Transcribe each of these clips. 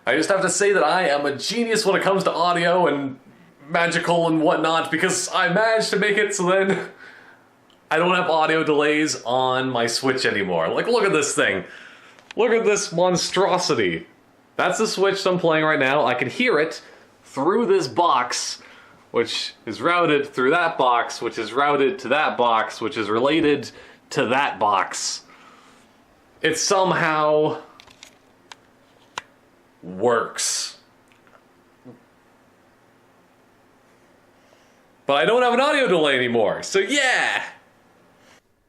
I just have to say that I am a genius when it comes to audio and magical and whatnot, because I managed to make it so then I don't have audio delays on my Switch anymore. Like, look at this thing. Look at this monstrosity. That's the Switch I'm playing right now. I can hear it through this box, which is routed through that box, which is routed to that box, which is related to that box. It somehow works. But I don't have an audio delay anymore, so yeah!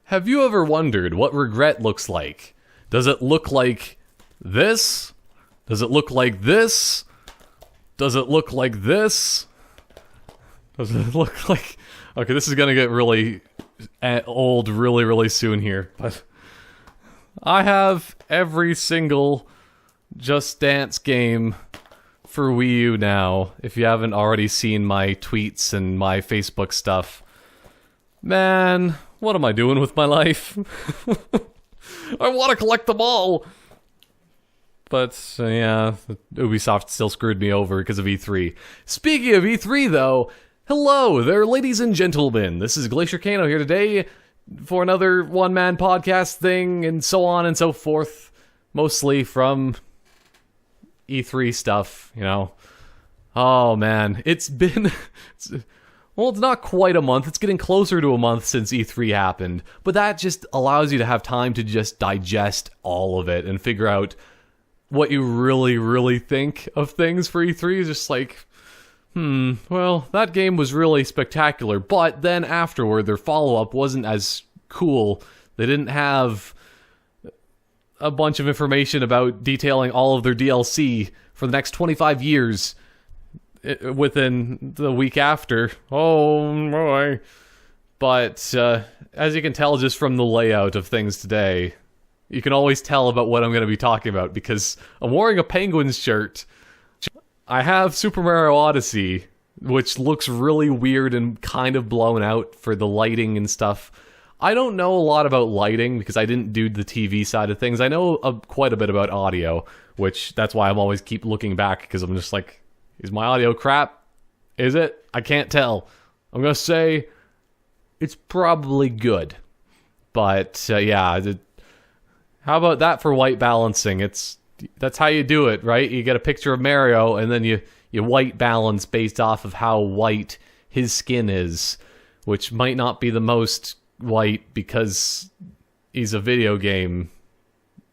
Have you ever wondered what regret looks like? Does it look like this? Does it look like this? Does it look like this? Does it look like... Okay, this is gonna get really old really soon here, but... I have every single Just Dance game for Wii U now, if you haven't already seen my tweets and my Facebook stuff. Man, what am I doing with my life? I want to collect them all! But, yeah, Ubisoft still screwed me over because of E3. Speaking of E3, though, hello there, ladies and gentlemen. This is Glacier Kano here today for another one-man podcast thing, and so on and so forth. Mostly from E3 stuff, you know. Oh, man. It's been... well, it's not quite a month. It's getting closer to a month since E3 happened. But that just allows you to have time to just digest all of it and figure out what you really think of things for E3. Just like, well, that game was really spectacular, but then afterward, their follow-up wasn't as cool. They didn't have a bunch of information about detailing all of their DLC for the next 25 years within the week after. Oh, boy. But, as you can tell just from the layout of things today, you can always tell about what I'm going to be talking about, because I'm wearing a Penguins shirt. I have Super Mario Odyssey, which looks really weird and kind of blown out for the lighting and stuff. I don't know a lot about lighting, because I didn't do the TV side of things. I know quite a bit about audio, which that's why I'm always keep looking back, because I'm just like, is my audio crap? Is it? I can't tell. I'm going to say it's probably good. But, yeah, how about that for white balancing? That's how you do it, right? You get a picture of Mario, and then you white balance based off of how white his skin is, which might not be the most white because he's a video game,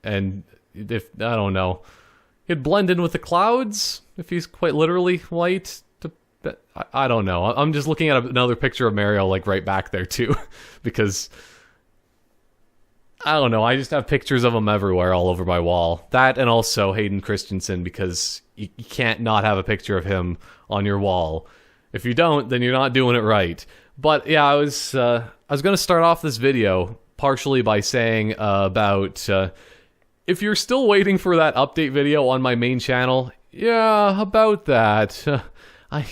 and if I don't know, he'd blend in with the clouds if he's quite literally white. I don't know. I'm just looking at another picture of Mario, like right back there too, because I don't know, I just have pictures of him everywhere all over my wall. That, and also Hayden Christensen, because you can't not have a picture of him on your wall. If you don't, then you're not doing it right. But yeah, I was going to start off this video partially by saying about if you're still waiting for that update video on my main channel, yeah, about that. I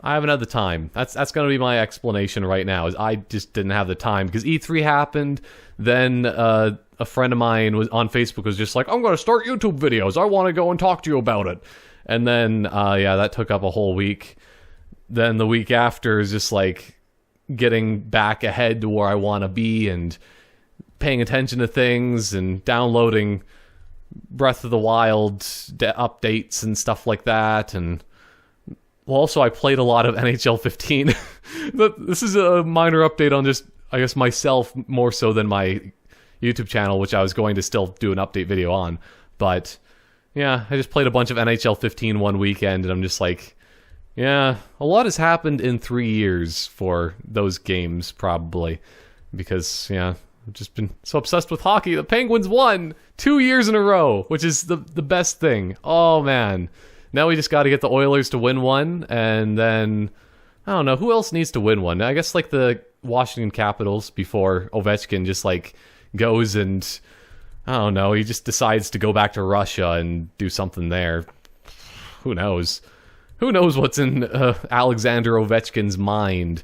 haven't had the time. That's going to be my explanation right now, is I just didn't have the time, because E3 happened, then a friend of mine was on Facebook was just like, I'm going to start YouTube videos, I want to go and talk to you about it. And then, yeah, that took up a whole week. Then the week after is just like getting back ahead to where I want to be and paying attention to things and downloading Breath of the Wild updates and stuff like that. And well, also I played a lot of NHL 15. This is a minor update on just, I guess, myself more so than my YouTube channel, which I was going to still do an update video on. But yeah, I just played a bunch of NHL 15 one weekend, and I'm just like, yeah, a lot has happened in 3 years for those games, probably. Because, yeah, I've just been so obsessed with hockey. The Penguins won 2 years in a row, which is the best thing. Oh, man. Now we just got to get the Oilers to win one, and then, I don't know, who else needs to win one? I guess, like, the Washington Capitals before Ovechkin just, like, goes and, I don't know, he just decides to go back to Russia and do something there. Who knows? Who knows what's in Alexander Ovechkin's mind?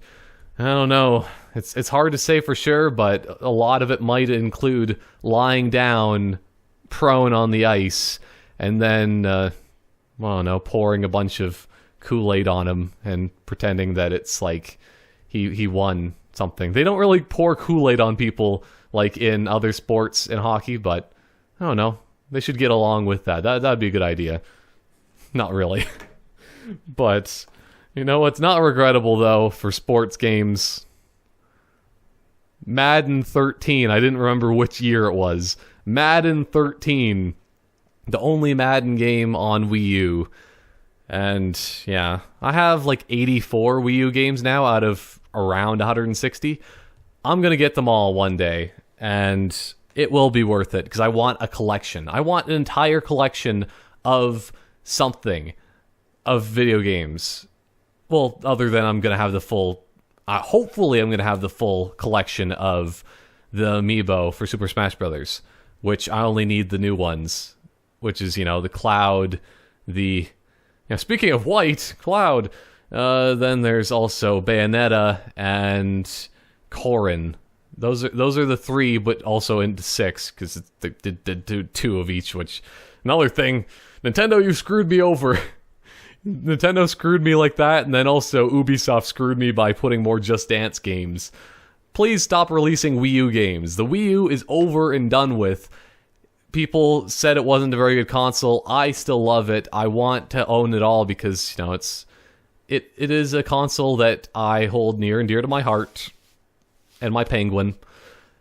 I don't know. It's hard to say for sure, but a lot of it might include lying down, prone on the ice, and then, I don't know, pouring a bunch of Kool-Aid on him and pretending that it's like he won something. They don't really pour Kool-Aid on people like in other sports and hockey, but I don't know. They should get along with that. That'd be a good idea. Not really. But, you know what's not regrettable, though, for sports games? Madden 13. I didn't remember which year it was. Madden 13. The only Madden game on Wii U. And, yeah. I have, like, 84 Wii U games now out of around 160. I'm gonna get them all one day. And it will be worth it, because I want a collection. I want an entire collection of something. Of video games. Well, other than I'm gonna have the full... hopefully I'm gonna have the full collection of the amiibo for Super Smash Bros. Which I only need the new ones. Which is, you know, the Cloud, the... Now, speaking of white, Cloud, then there's also Bayonetta and Corrin. Those are the three, but also into six, because they did two of each, which... Another thing, Nintendo, you screwed me over. Nintendo screwed me like that, and then also Ubisoft screwed me by putting more Just Dance games. Please stop releasing Wii U games. The Wii U is over and done with. People said it wasn't a very good console. I still love it. I want to own it all because, you know, it is a console that I hold near and dear to my heart. And my penguin.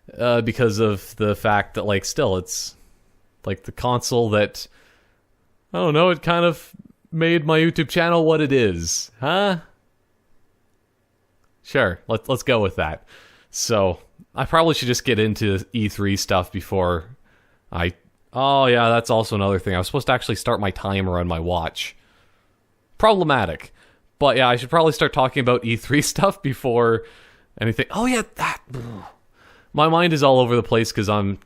Because of the fact that, like, still, it's like the console that, I don't know, it kind of made my YouTube channel what it is. Huh? Sure, let's go with that. So, I probably should just get into E3 stuff before I... Oh yeah, that's also another thing. I was supposed to actually start my timer on my watch. Problematic. But yeah, I should probably start talking about E3 stuff before anything... Oh yeah, that... My mind is all over the place because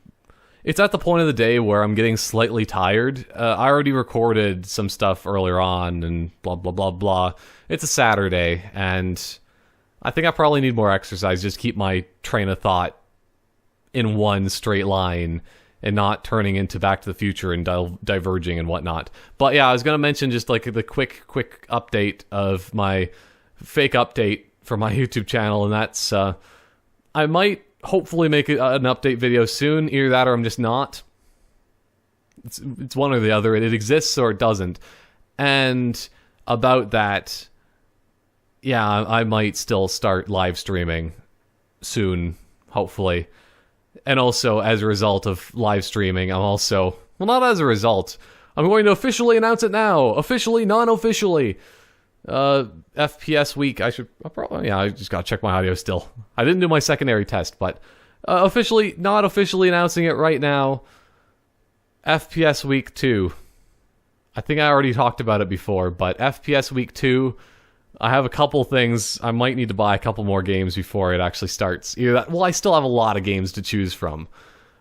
it's at the point of the day where I'm getting slightly tired. I already recorded some stuff earlier on and blah, blah, blah, blah. It's a Saturday, and I think I probably need more exercise just to keep my train of thought in one straight line and not turning into Back to the Future and diverging and whatnot. But yeah, I was going to mention just like the quick update of my fake update for my YouTube channel, and that's I might hopefully make an update video soon. Either that or I'm just not. It's one or the other. It exists or it doesn't. And about that, yeah, I might still start live streaming soon, hopefully. And also, as a result of live streaming, I'm also... Well, not as a result. I'm going to officially announce it now. Officially, non-officially. FPS week. I just gotta check my audio still. I didn't do my secondary test, but officially, not officially announcing it right now. FPS week 2. I think I already talked about it before, but FPS week 2, I have a couple things. I might need to buy a couple more games before it actually starts. Either that, well, I still have a lot of games to choose from.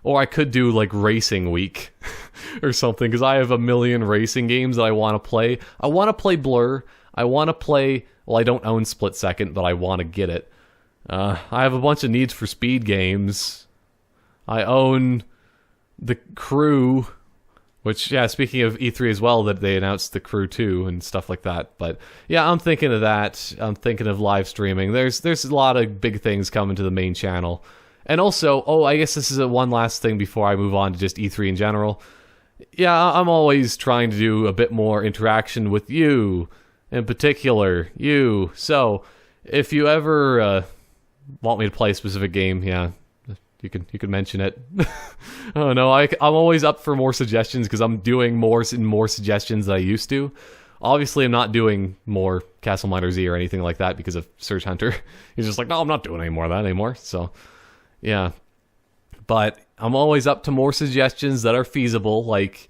Or I could do, like, Racing Week or something, because I have a million racing games that I want to play. I want to play Blur. I want to play... Well, I don't own Split Second, but I want to get it. I have a bunch of Needs for Speed games. I own The Crew, which, yeah, speaking of E3 as well, that they announced The Crew 2 and stuff like that. But, yeah, I'm thinking of that. I'm thinking of live streaming. There's a lot of big things coming to the main channel. And also, I guess this is one last thing before I move on to just E3 in general. Yeah, I'm always trying to do a bit more interaction with you. In particular, you. So, if you ever want me to play a specific game, yeah, you could mention it. I don't know. I'm always up for more suggestions because I'm doing more suggestions than I used to. Obviously, I'm not doing more Castle Miner Z or anything like that because of Surge Hunter. He's just like, no, I'm not doing any more of that anymore. So, yeah. But I'm always up to more suggestions that are feasible, like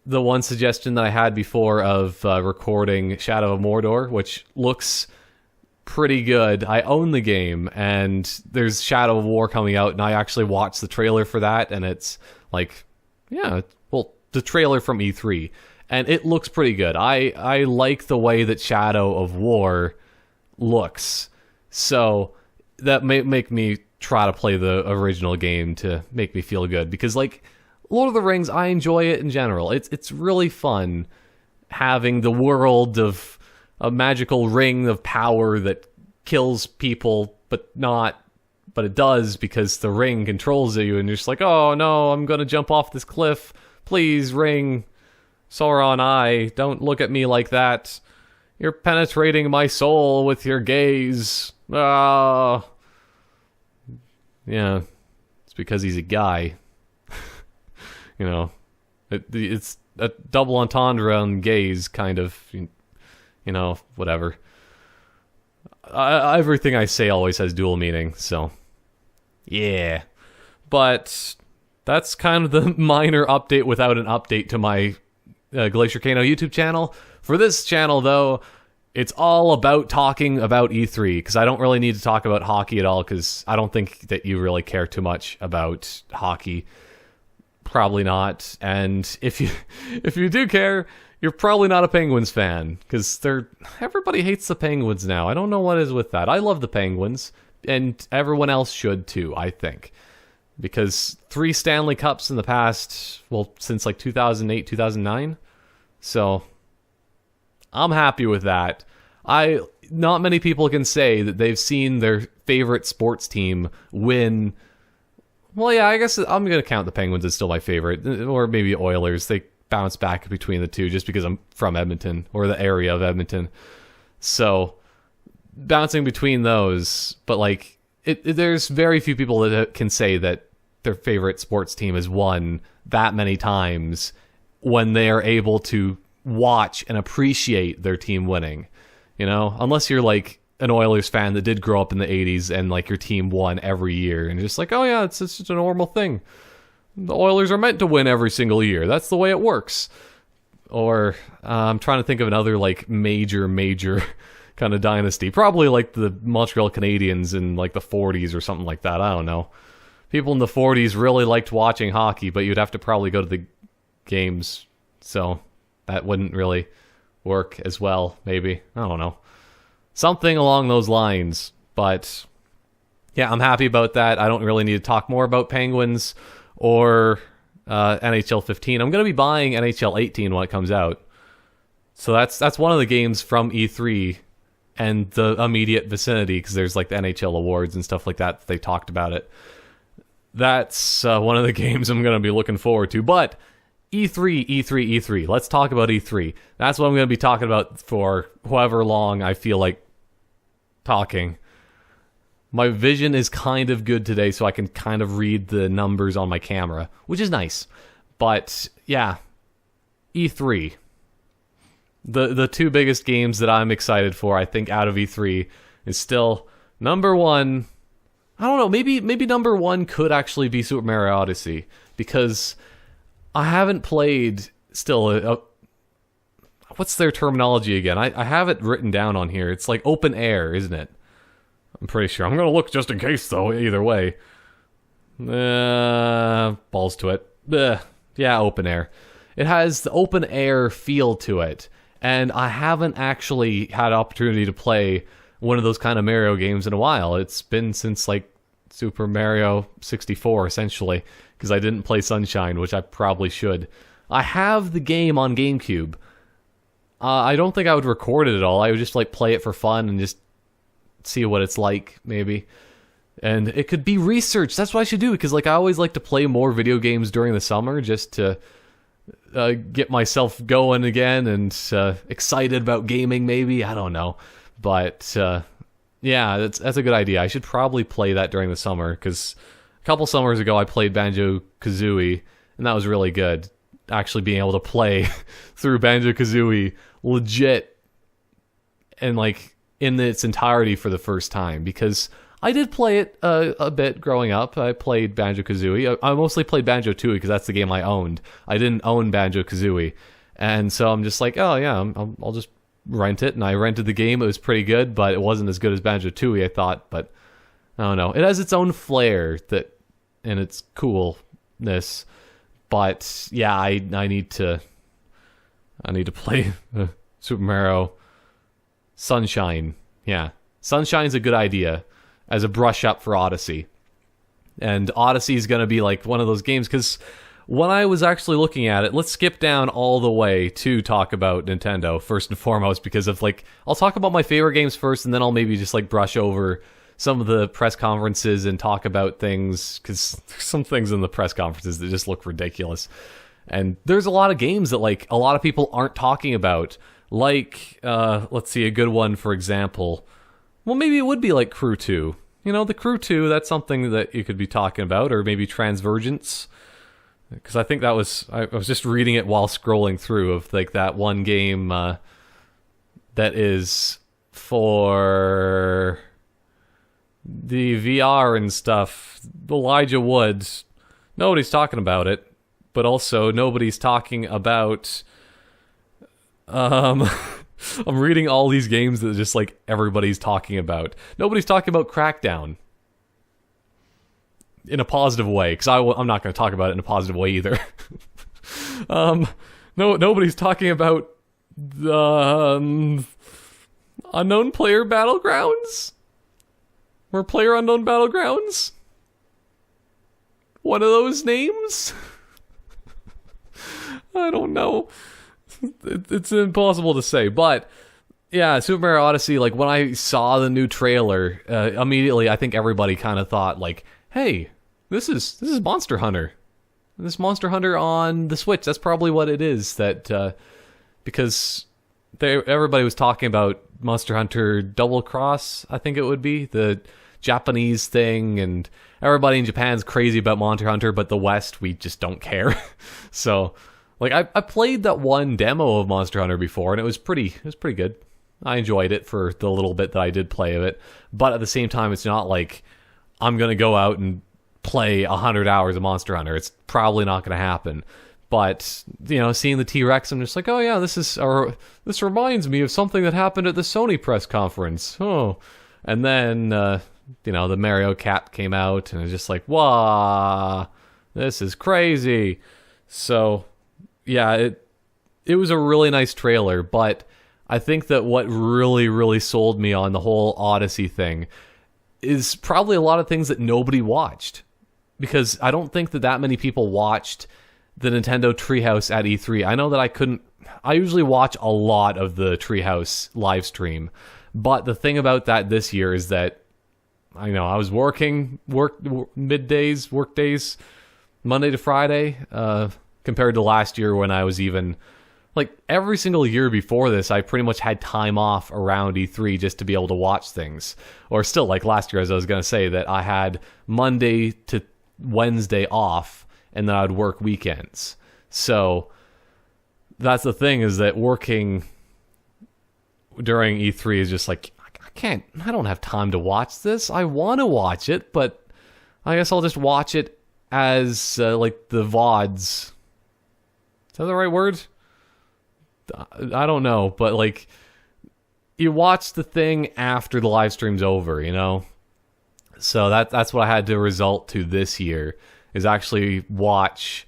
the one suggestion that I had before of recording Shadow of Mordor, which looks pretty good. I own the game, and there's Shadow of War coming out, and I actually watched the trailer for that, and it's like, yeah, well, the trailer from E3, and it looks pretty good. I like the way that Shadow of War looks, so that may make me try to play the original game to make me feel good, because like Lord of the Rings, I enjoy it in general. It's really fun having the world of a magical ring of power that kills people, but it does because the ring controls you, and you're just like, oh no, I'm gonna jump off this cliff. Please, ring. Sauron, don't look at me like that. You're penetrating my soul with your gaze. Ah. Yeah, it's because he's a guy. You know, it's a double entendre on gaze, kind of. You know, whatever. Everything I say always has dual meaning, so yeah. But that's kind of the minor update without an update to my Glacier Kano YouTube channel. For this channel, though, it's all about talking about E3, because I don't really need to talk about hockey at all, because I don't think that you really care too much about hockey. Probably not. And if you do care, you're probably not a Penguins fan, because everybody hates the Penguins now. I don't know what is with that. I love the Penguins, and everyone else should too, I think. Because 3 Stanley Cups in the past, well, since like 2008, 2009. So I'm happy with that. Not many people can say that they've seen their favorite sports team win. Well, yeah, I guess I'm going to count the Penguins as still my favorite, or maybe Oilers. They bounce back between the two just because I'm from Edmonton, or the area of Edmonton. So, bouncing between those, but like, there's very few people that can say that their favorite sports team has won that many times when they are able to watch and appreciate their team winning. You know, unless you're like an Oilers fan that did grow up in the 80s and like your team won every year and you're just like, oh yeah, it's just a normal thing. The Oilers are meant to win every single year. That's the way it works. Or I'm trying to think of another like major kind of dynasty. Probably like the Montreal Canadiens in like the 40s or something like that. I don't know. People in the 40s really liked watching hockey, but you'd have to probably go to the games. So that wouldn't really work as well, maybe. I don't know. Something along those lines. But yeah, I'm happy about that. I don't really need to talk more about Penguins or NHL 15. I'm going to be buying NHL 18 when it comes out. So that's one of the games from E3 and the immediate vicinity, because there's like the NHL awards and stuff like that. They talked about it. That's one of the games I'm going to be looking forward to. But E3. Let's talk about E3. That's what I'm going to be talking about for however long I feel like talking. My vision is kind of good today, so I can kind of read the numbers on my camera, which is nice. But yeah, E3. The 2 biggest games that I'm excited for, I think, out of E3 is still number 1. I don't know, maybe number 1 could actually be Super Mario Odyssey, because I haven't played still what's their terminology again? I have it written down on here. It's like open air, isn't it? I'm pretty sure. I'm going to look just in case, though, either way. Balls to it. Yeah, open air. It has the open air feel to it, and I haven't actually had opportunity to play one of those kind of Mario games in a while. It's been since, like, Super Mario 64, essentially, because I didn't play Sunshine, which I probably should. I have the game on GameCube. I don't think I would record it at all. I would just, like, play it for fun and just see what it's like, maybe. And it could be research. That's what I should do, because like I always like to play more video games during the summer just to get myself going again and excited about gaming, maybe. I don't know. But yeah, that's a good idea. I should probably play that during the summer, because a couple summers ago I played Banjo-Kazooie, and that was really good. Actually being able to play through Banjo-Kazooie legit and like in its entirety for the first time, because I did play it a bit growing up. I played Banjo-Kazooie. I mostly played Banjo-Tooie because that's the game I owned. I didn't own Banjo-Kazooie. And so I'm just like, oh yeah, I'll just rent it. And I rented the game. It was pretty good, but it wasn't as good as Banjo-Tooie, I thought. But I don't know. It has its own flair and its coolness. But yeah, I need to play Super Mario Sunshine. Yeah. Sunshine's a good idea as a brush up for Odyssey. And Odyssey's going to be like one of those games, because when I was actually looking at it, let's skip down all the way to talk about Nintendo first and foremost, because of like, I'll talk about my favorite games first, and then I'll maybe just like brush over some of the press conferences and talk about things, because there's some things in the press conferences that just look ridiculous. And there's a lot of games that like a lot of people aren't talking about. Like, let's see, a good one, for example. Well, maybe it would be like Crew 2. You know, the Crew 2, that's something that you could be talking about, or maybe Transvergence. Because I think that was, I was just reading it while scrolling through, of like that one game that is for the VR and stuff. Elijah Wood, nobody's talking about it, but also nobody's talking about... I'm reading all these games that just like everybody's talking about. Nobody's talking about Crackdown in a positive way, because I'm not going to talk about it in a positive way either. Nobody's talking about the Unknown Player Battlegrounds, or Player Unknown Battlegrounds. One of those names. I don't know. It's impossible to say, but yeah, Super Mario Odyssey, like when I saw the new trailer, immediately I think everybody kind of thought like, hey, this is Monster Hunter. This Monster Hunter on the Switch, that's probably what it is, that because everybody was talking about Monster Hunter Double Cross, I think it would be, the Japanese thing, and everybody in Japan's crazy about Monster Hunter, but the West, we just don't care. So... like, I played that one demo of Monster Hunter before, and it was pretty good. I enjoyed it for the little bit that I did play of it. But at the same time, it's not like I'm going to go out and play 100 hours of Monster Hunter. It's probably not going to happen. But, you know, seeing the T-Rex, I'm just like, oh yeah, this reminds me of something that happened at the Sony press conference. Oh. And then, you know, the Mario Cat came out, and it's just like, wow, this is crazy. So... yeah, it was a really nice trailer, but I think that what really, really sold me on the whole Odyssey thing is probably a lot of things that nobody watched. Because I don't think that many people watched the Nintendo Treehouse at E3. I know that I usually watch a lot of the Treehouse live stream, but the thing about that this year is that, I know, I was work days, Monday to Friday, compared to last year when I was even... like, every single year before this, I pretty much had time off around E3 just to be able to watch things. Or still, like last year, as I was going to say, that I had Monday to Wednesday off, and then I'd work weekends. So, that's the thing, is that working during E3 is just like, I don't have time to watch this. I want to watch it, but I guess I'll just watch it as, like, the VODs... is that the right word? I don't know, but like, you watch the thing after the live stream's over, you know? So that's what I had to resort to this year, is actually watch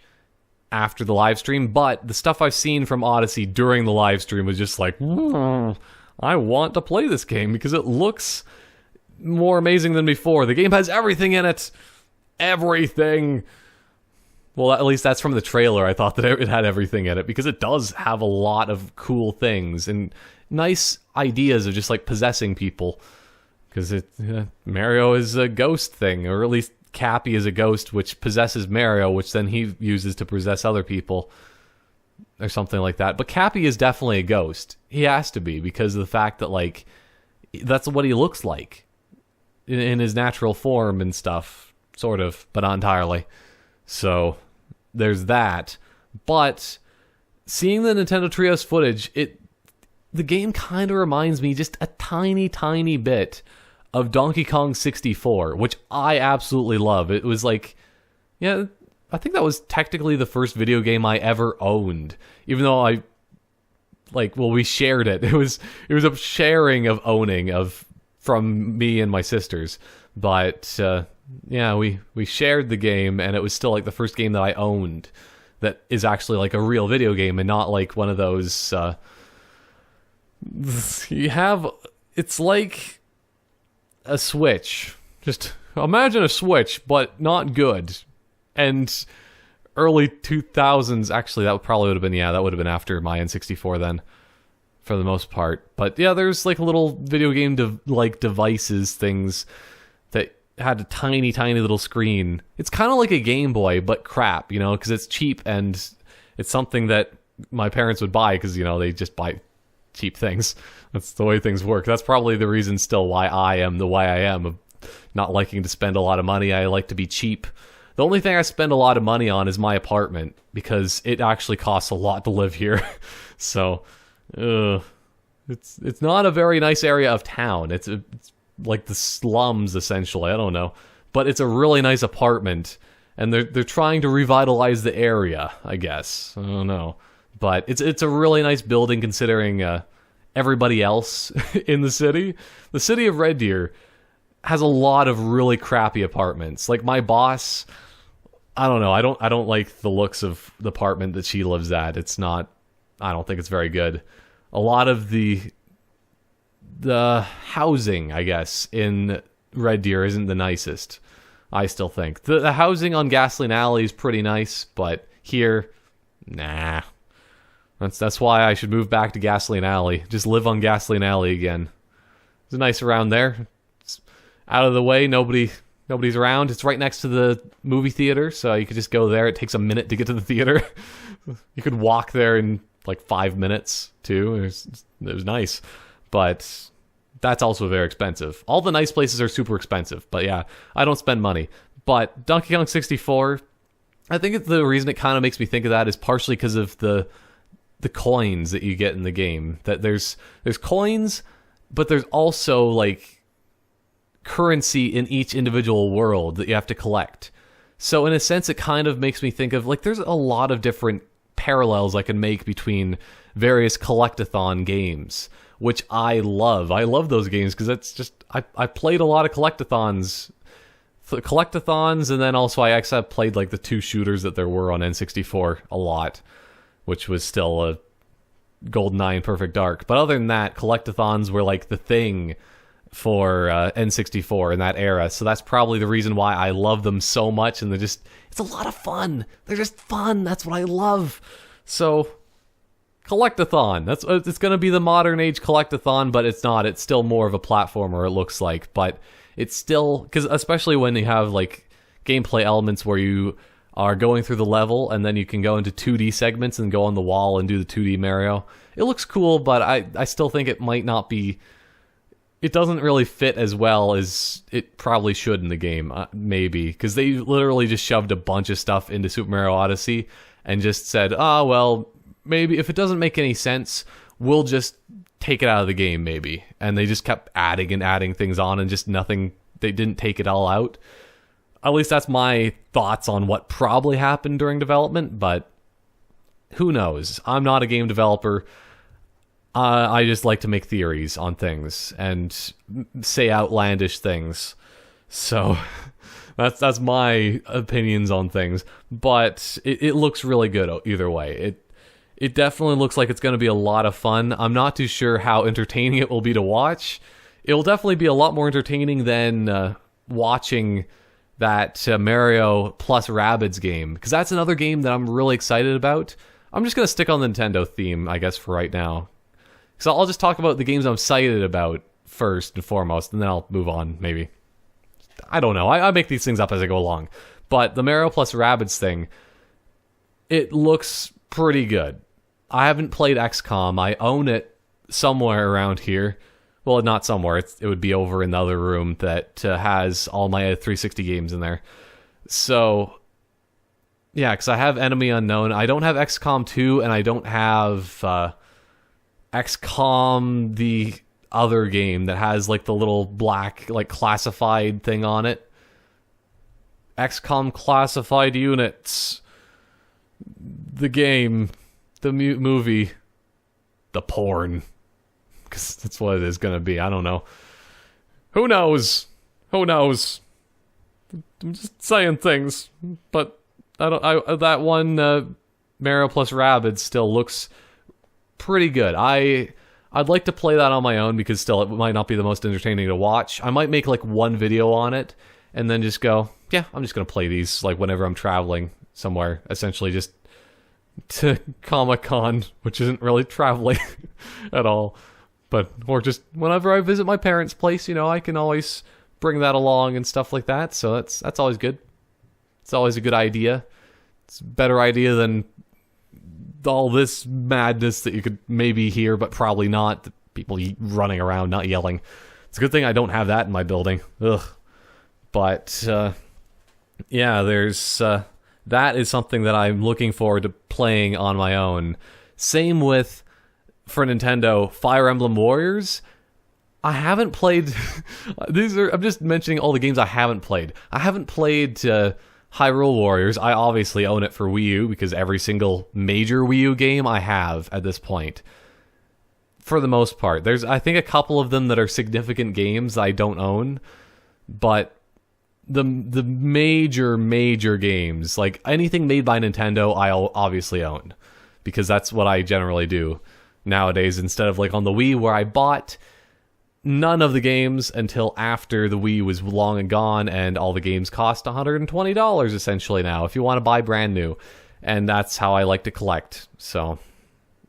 after the live stream. But the stuff I've seen from Odyssey during the live stream was just like, I want to play this game because it looks more amazing than before. The game has everything in it. Everything. Well, at least that's from the trailer. I thought that it had everything in it, because it does have a lot of cool things and nice ideas of just like possessing people. Because Mario is a ghost thing, or at least Cappy is a ghost which possesses Mario, which then he uses to possess other people, or something like that. But Cappy is definitely a ghost. He has to be, because of the fact that like that's what he looks like in his natural form and stuff, sort of, but not entirely. So there's that. But seeing the Nintendo Treehouse footage, the game kind of reminds me just a tiny, tiny bit of Donkey Kong 64, which I absolutely love. It was like, yeah, I think that was technically the first video game I ever owned, even though we shared it. It was a sharing of owning from me and my sisters, but yeah, we shared the game, and it was still like the first game that I owned that is actually like a real video game, and not like one of those it's like a Switch. Just imagine a Switch, but not good. And early 2000s. Actually, that probably would have been, yeah, that would have been after my N64 then, for the most part. But yeah, there's like little video game devices, things that had a tiny, tiny little screen. It's kind of like a Game Boy, but crap, you know, because it's cheap and it's something that my parents would buy because, you know, they just buy cheap things. That's the way things work. That's probably the reason still why I am the way I am, of not liking to spend a lot of money. I like to be cheap. The only thing I spend a lot of money on is my apartment, because it actually costs a lot to live here. So, it's not a very nice area of town. It's like the slums, essentially. I don't know. But it's a really nice apartment, and they're trying to revitalize the area, I guess. I don't know. But it's a really nice building considering everybody else in the city. The city of Red Deer has a lot of really crappy apartments. Like my boss, I don't know. I don't like the looks of the apartment that she lives at. It's not. I don't think it's very good. A lot of the housing, I guess, in Red Deer isn't the nicest. I still think the housing on Gasoline Alley is pretty nice, but here, nah. That's why I should move back to Gasoline Alley. Just live on Gasoline Alley again. It's nice around there. It's out of the way. Nobody's around. It's right next to the movie theater, so you could just go there. It takes a minute to get to the theater. You could walk there in like 5 minutes too. It was nice, but that's also very expensive. All the nice places are super expensive, but yeah, I don't spend money. But Donkey Kong 64, I think the reason it kind of makes me think of that is partially because of the coins that you get in the game. That there's coins, but there's also like currency in each individual world that you have to collect. So in a sense, it kind of makes me think of like there's a lot of different parallels I can make between various collectathon games, which I love. I love those games because it's just I played a lot of collectathons, and then also I actually played like the 2 shooters that there were on N64 a lot, which was still a GoldenEye and Perfect Dark. But other than that, collectathons were like the thing for N64 in that era. So that's probably the reason why I love them so much. And it's a lot of fun. They're just fun. That's what I love. So, collectathon. It's going to be the modern age collectathon, but it's not. It's still more of a platformer, it looks like. But it's still, because especially when you have like gameplay elements where you are going through the level, and then you can go into 2D segments and go on the wall and do the 2D Mario. It looks cool, but I still think it might not be... It doesn't really fit as well as it probably should in the game, maybe. Because they literally just shoved a bunch of stuff into Super Mario Odyssey and just said, well, maybe if it doesn't make any sense, we'll just take it out of the game, maybe. And they just kept adding and adding things on, and just nothing... They didn't take it all out. At least that's my thoughts on what probably happened during development, but who knows? I'm not a game developer. I just like to make theories on things and say outlandish things. So that's my opinions on things. But it looks really good either way. It definitely looks like it's going to be a lot of fun. I'm not too sure how entertaining it will be to watch. It will definitely be a lot more entertaining than watching that Mario plus Rabbids game, because that's another game that I'm really excited about. I'm just going to stick on the Nintendo theme, I guess, for right now. So I'll just talk about the games I'm excited about first and foremost, and then I'll move on, maybe. I don't know. I make these things up as I go along. But the Mario plus Rabbids thing, it looks pretty good. I haven't played XCOM. I own it somewhere around here. Well, not somewhere. It would be over in the other room that has all my 360 games in there. So, yeah, because I have Enemy Unknown. I don't have XCOM 2, and I don't have XCOM, the other game that has like the little black like classified thing on it. XCOM Classified Units. The game. The movie. The porn. Because that's what it is going to be. I don't know. Who knows? Who knows? I'm just saying things. But that one Mario plus Rabbids still looks pretty good. I'd like to play that on my own, because still it might not be the most entertaining to watch. I might make like one video on it and then just go, yeah, I'm just going to play these like whenever I'm traveling. somewhere, essentially just to Comic-Con, which isn't really traveling at all. But, or just whenever I visit my parents' place, I can always bring that along and stuff like that. So that's always good. It's always a good idea. It's a better idea than all this madness that you could maybe hear, but probably not. The people running around, not yelling. It's a good thing I don't have that in my building. Ugh. But, yeah, there's, that is something that I'm looking forward to playing on my own. Same with, for Nintendo, Fire Emblem Warriors. I haven't played, I'm just mentioning all the games I haven't played. I haven't played, Hyrule Warriors. I obviously own it for Wii U because every single major Wii U game I have at this point. For the most part. There's, I think, a couple of them that are significant games I don't own, but the major games, like anything made by Nintendo, I obviously own because that's what I generally do nowadays, instead of like on the Wii where I bought none of the games until after the Wii was long and gone, and all the games cost $120 essentially now if you want to buy brand new, and that's how I like to collect. So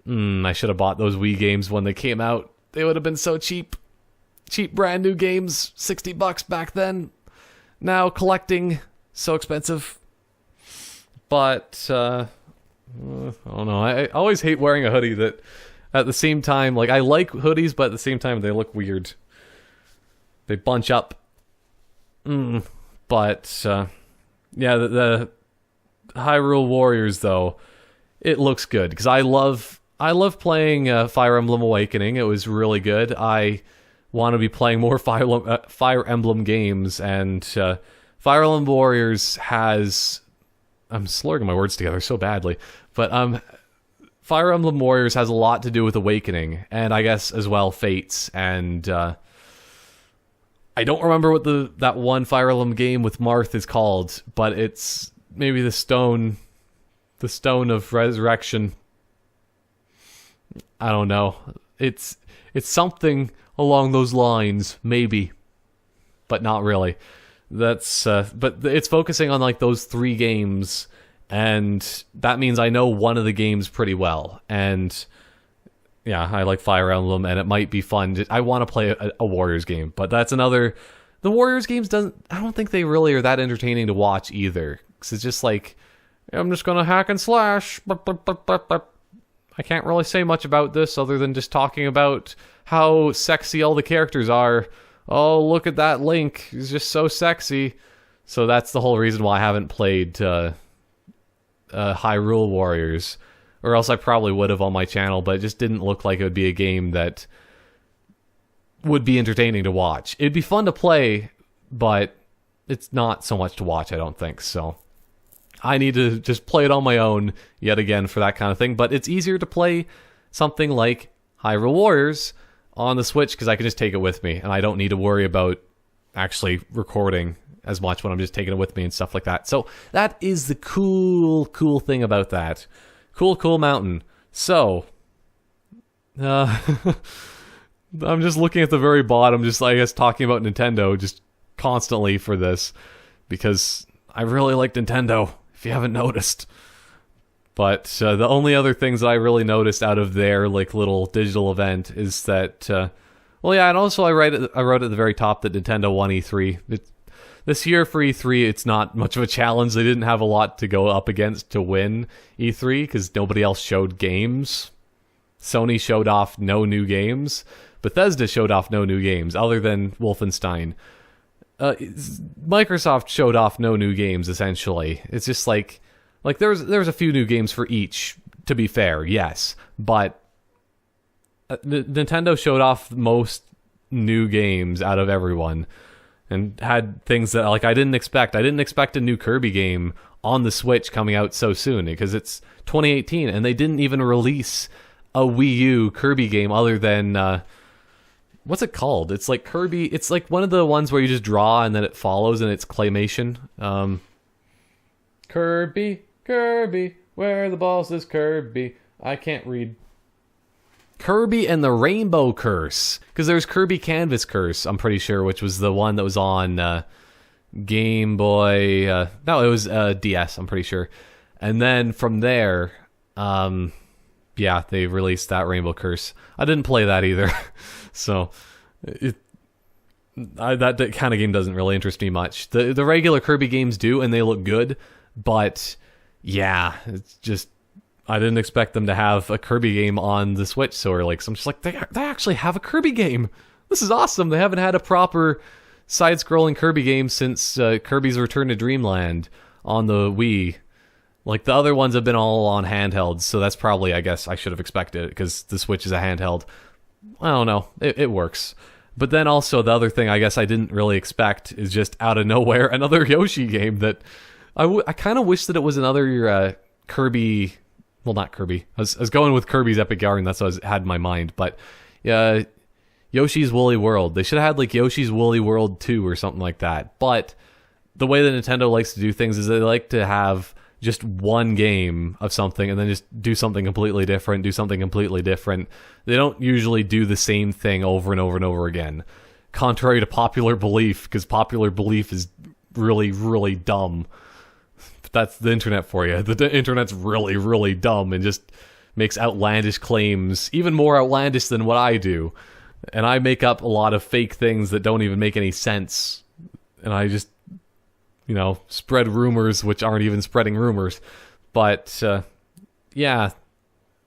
I should have bought those Wii games when they came out. They would have been so cheap brand new games, $60 back then. Now collecting, so expensive. But I don't know, I always hate wearing a hoodie that at the same time, like, I like hoodies, but at the same time, they look weird. They bunch up. But, yeah, the Hyrule Warriors, though, it looks good. Because I love playing Fire Emblem Awakening. It was really good. I want to be playing more Fire Emblem games. And Fire Emblem Warriors has... I'm slurring my words together so badly. But, Fire Emblem Warriors has a lot to do with Awakening, and I guess as well Fates, and I don't remember what that one Fire Emblem game with Marth is called, but it's maybe the Stone of Resurrection. I don't know. It's something along those lines, maybe, but not really. That's but it's focusing on like those 3 games. And that means I know one of the games pretty well. And yeah, I like Fire Emblem, and it might be fun. I want to play a Warriors game, but that's another... The Warriors games I don't think they really are that entertaining to watch either. Because it's just like, I'm just going to hack and slash. I can't really say much about this other than just talking about how sexy all the characters are. Oh, look at that Link. He's just so sexy. So that's the whole reason why I haven't played... Hyrule Warriors, or else I probably would have on my channel, but it just didn't look like it would be a game that would be entertaining to watch. It'd be fun to play, but it's not so much to watch, I don't think, so I need to just play it on my own yet again for that kind of thing. But it's easier to play something like Hyrule Warriors on the Switch because I can just take it with me, and I don't need to worry about actually recording as much when I'm just taking it with me and stuff like that. So that is the cool thing about that. Cool mountain. So, I'm just looking at the very bottom, just, I guess, talking about Nintendo just constantly for this, because I really like Nintendo, if you haven't noticed. But the only other things that I really noticed out of their, like, little digital event is that, well, yeah, and also I wrote at the very top that Nintendo won E3. This year for E3, it's not much of a challenge. They didn't have a lot to go up against to win E3 because nobody else showed games. Sony showed off no new games. Bethesda showed off no new games other than Wolfenstein. Microsoft showed off no new games, essentially. It's just like there's a few new games for each, to be fair, yes. But Nintendo showed off most new games out of everyone. And had things that, like, I didn't expect. I didn't expect a new Kirby game on the Switch coming out so soon, because it's 2018, and they didn't even release a Wii U Kirby game other than, what's it called? It's like Kirby, it's like one of the ones where you just draw and then it follows and it's claymation. Kirby, where are the balls is Kirby? I can't read. Kirby and the Rainbow Curse, because there's Kirby Canvas Curse, I'm pretty sure, which was the one that was on Game Boy. No, it was DS, I'm pretty sure. And then from there, yeah, they released that Rainbow Curse. I didn't play that either, so that kind of game doesn't really interest me much. The regular Kirby games do, and they look good, but yeah, it's just, I didn't expect them to have a Kirby game on the Switch so early. So I'm just like, they actually have a Kirby game. This is awesome. They haven't had a proper side-scrolling Kirby game since Kirby's Return to Dreamland on the Wii. Like, the other ones have been all on handhelds, so that's probably, I guess, I should have expected it, because the Switch is a handheld. I don't know. It works. But then also, the other thing I guess I didn't really expect is just out of nowhere, another Yoshi game that I kind of wish that it was another Kirby... Well, not Kirby. I was going with Kirby's Epic Yarn, that's what I had in my mind, but Yoshi's Woolly World. They should have had, like, Yoshi's Woolly World 2 or something like that. But the way that Nintendo likes to do things is they like to have just one game of something and then just do something completely different, They don't usually do the same thing over and over and over again. Contrary to popular belief, because popular belief is really, really dumb. That's the internet for you. The internet's really, really dumb and just makes outlandish claims, even more outlandish than what I do. And I make up a lot of fake things that don't even make any sense. And I just, spread rumors which aren't even spreading rumors. But, yeah,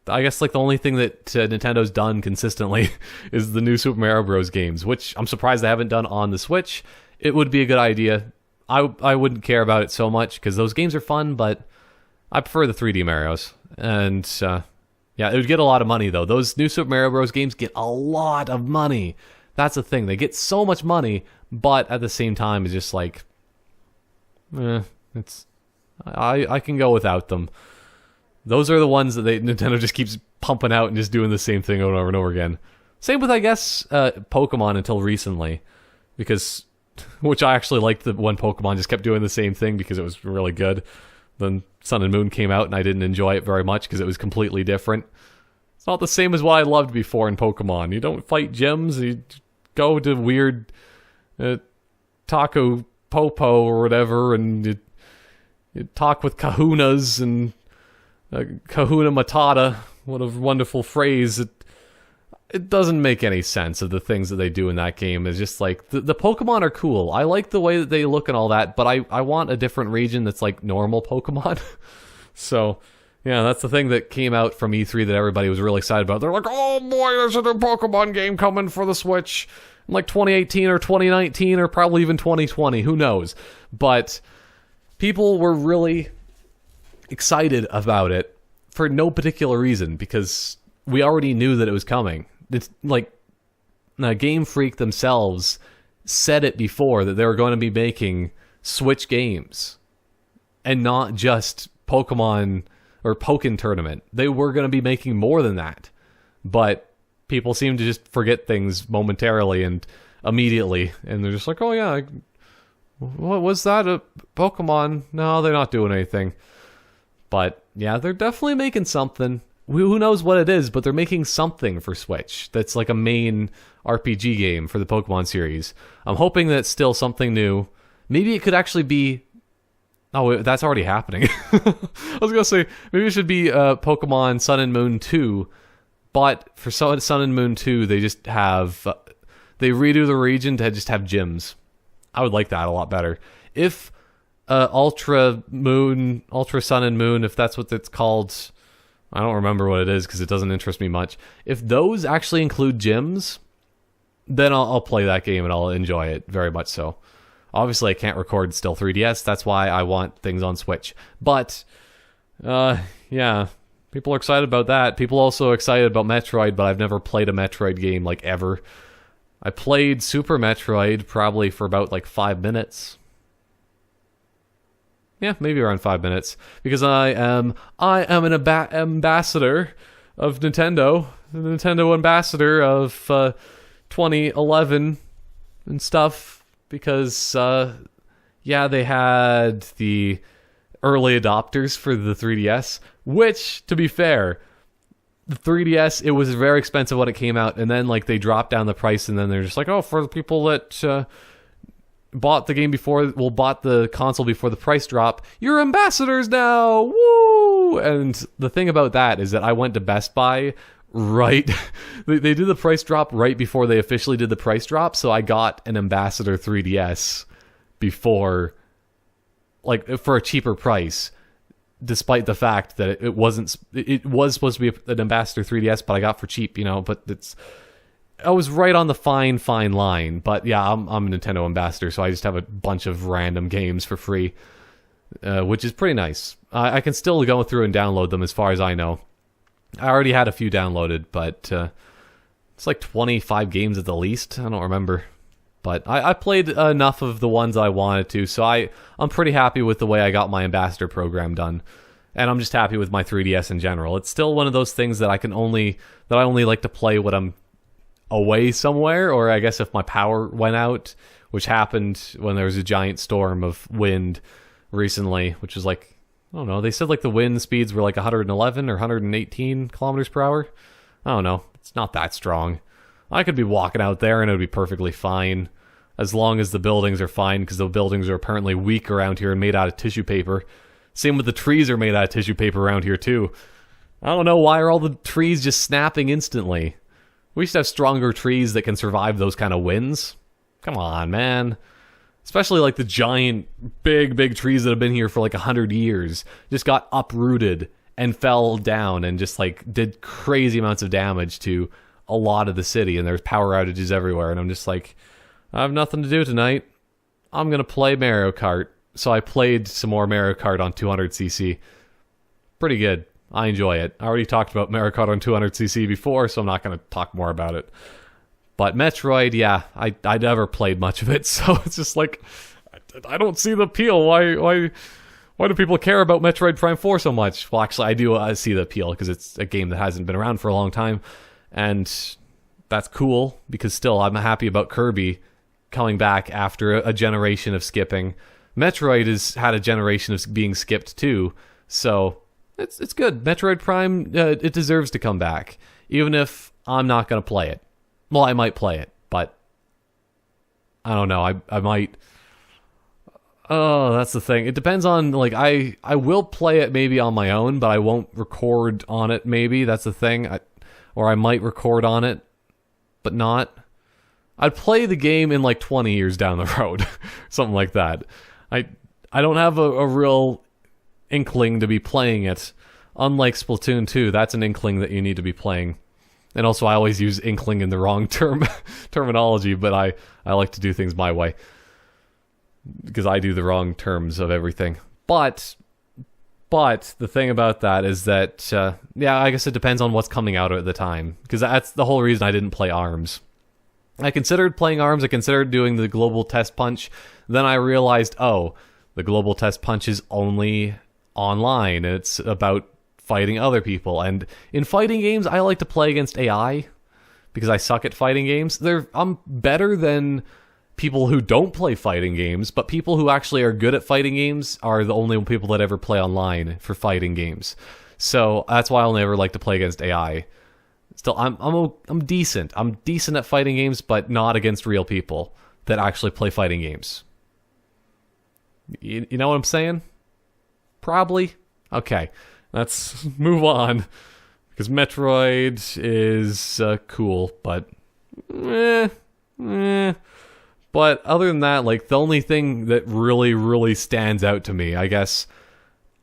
I guess like the only thing that Nintendo's done consistently is the new Super Mario Bros. Games, which I'm surprised they haven't done on the Switch. It would be a good idea. I wouldn't care about it so much, because those games are fun, but I prefer the 3D Marios. And, yeah, it would get a lot of money, though. Those new Super Mario Bros. Games get a lot of money. That's the thing. They get so much money, but at the same time, it's just like, I can go without them. Those are the ones that Nintendo just keeps pumping out and just doing the same thing over and over again. Same with, I guess, Pokemon until recently, because... Which I actually liked the one Pokemon just kept doing the same thing because it was really good. Then Sun and Moon came out and I didn't enjoy it very much because it was completely different. It's not the same as what I loved before in Pokemon. You don't fight gyms, you go to weird Taco Popo or whatever, and you talk with kahunas and Kahuna Matata. What a wonderful phrase. It doesn't make any sense of the things that they do in that game. It's just like, the Pokemon are cool. I like the way that they look and all that, but I want a different region that's like normal Pokemon. So, yeah, that's the thing that came out from E3 that everybody was really excited about. They're like, oh boy, there's a new Pokemon game coming for the Switch in like 2018 or 2019 or probably even 2020. Who knows? But people were really excited about it for no particular reason, because we already knew that it was coming. It's like, Game Freak themselves said it before, that they were going to be making Switch games and not just Pokemon or Pokken Tournament. They were going to be making more than that, but people seem to just forget things momentarily and immediately, and they're just like, oh yeah, what was that, a Pokemon? No, they're not doing anything. But yeah, they're definitely making something. Who knows what it is, but they're making something for Switch that's like a main RPG game for the Pokemon series. I'm hoping that it's still something new. Maybe it could actually be... Oh, that's already happening. I was going to say, maybe it should be Pokemon Sun and Moon 2, but for Sun and Moon 2, they just have... they redo the region to just have gyms. I would like that a lot better. If Ultra Sun and Moon, if that's what it's called... I don't remember what it is because it doesn't interest me much. If those actually include gyms, then I'll play that game and I'll enjoy it very much so. Obviously, I can't record still 3DS. That's why I want things on Switch. But, yeah, people are excited about that. People are also excited about Metroid, but I've never played a Metroid game, like, ever. I played Super Metroid probably for about, like, 5 minutes. Yeah, maybe around 5 minutes, because I am an ambassador of Nintendo, the Nintendo ambassador of 2011 and stuff, because, yeah, they had the early adopters for the 3DS, which, to be fair, the 3DS, it was very expensive when it came out, and then, like, they dropped down the price, and then they're just like, oh, for the people that... bought the game bought the console before the price drop, you're ambassadors now! Woo! true, and the thing about that is that I went to Best Buy right... they did the price drop right before they officially did the price drop, so I got an Ambassador 3DS before, like, for a cheaper price, despite the fact that it was supposed to be an Ambassador 3DS, but I got for cheap, you know, but I was right on the fine line. But yeah, I'm a Nintendo ambassador, so I just have a bunch of random games for free, which is pretty nice. I can still go through and download them as far as I know. I already had a few downloaded, but it's like 25 games at the least. I don't remember. But I played enough of the ones I wanted to, so I'm pretty happy with the way I got my ambassador program done. And I'm just happy with my 3DS in general. It's still one of those things that I only like to play when I'm away somewhere, or I guess if my power went out, which happened when there was a giant storm of wind recently, which was like, I don't know, they said like the wind speeds were like 111 or 118 kilometers per hour. I don't know, it's not that strong. I could be walking out there and it would be perfectly fine, as long as the buildings are fine, because the buildings are apparently weak around here and made out of tissue paper. Same with the trees are made out of tissue paper around here too. I don't know, why are all the trees just snapping instantly? We should have stronger trees that can survive those kind of winds. Come on, man. Especially like the giant, big trees that have been here for like 100 years. Just got uprooted and fell down and just like did crazy amounts of damage to a lot of the city. And there's power outages everywhere. And I'm just like, I have nothing to do tonight. I'm going to play Mario Kart. So I played some more Mario Kart on 200cc. Pretty good. I enjoy it. I already talked about Mario Kart on 200cc before, so I'm not going to talk more about it. But Metroid, yeah, I never played much of it, so it's just like, I don't see the appeal. Why do people care about Metroid Prime 4 so much? Well, actually, I do see the appeal, because it's a game that hasn't been around for a long time, and that's cool, because still, I'm happy about Kirby coming back after a generation of skipping. Metroid has had a generation of being skipped too, so it's good. Metroid Prime, it deserves to come back, even if I'm not going to play it. Well, I might play it, but I don't know. I might. Oh, that's the thing. It depends on, like, I will play it maybe on my own, but I won't record on it maybe. That's the thing. Or I might record on it, but not. I'd play the game in like 20 years down the road. Something like that. I don't have a real inkling to be playing it. Unlike Splatoon 2, that's an inkling that you need to be playing. And also, I always use inkling in the wrong terminology, but I like to do things my way, because I do the wrong terms of everything. But the thing about that is that, yeah, I guess it depends on what's coming out at the time, because that's the whole reason I didn't play ARMS. I considered playing ARMS, I considered doing the Global Test Punch, then I realized, oh, the Global Test Punch is only online, it's about fighting other people, and in fighting games, I like to play against AI, because I suck at fighting games. I'm better than people who don't play fighting games, but people who actually are good at fighting games are the only people that ever play online for fighting games. So that's why I'll never like to play against AI. Still, I'm decent. I'm decent at fighting games, but not against real people that actually play fighting games. You know what I'm saying? Probably. Okay, let's move on, because Metroid is cool, but But other than that, like, the only thing that really stands out to me, I guess,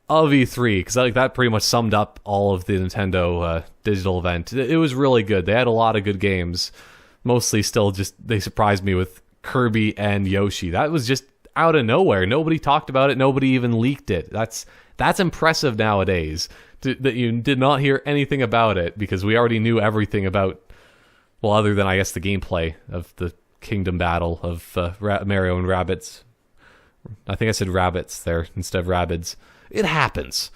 of E3, because like that pretty much summed up all of the Nintendo digital event. It was really good. They had a lot of good games. Mostly still just, they surprised me with Kirby and Yoshi. That was just out of nowhere. Nobody talked about it. Nobody even leaked it. That's impressive nowadays, that you did not hear anything about it, because we already knew everything about, well, other than, I guess, the gameplay of the Kingdom Battle of Mario and Rabbids. I think I said rabbits there instead of Rabbids. It happens.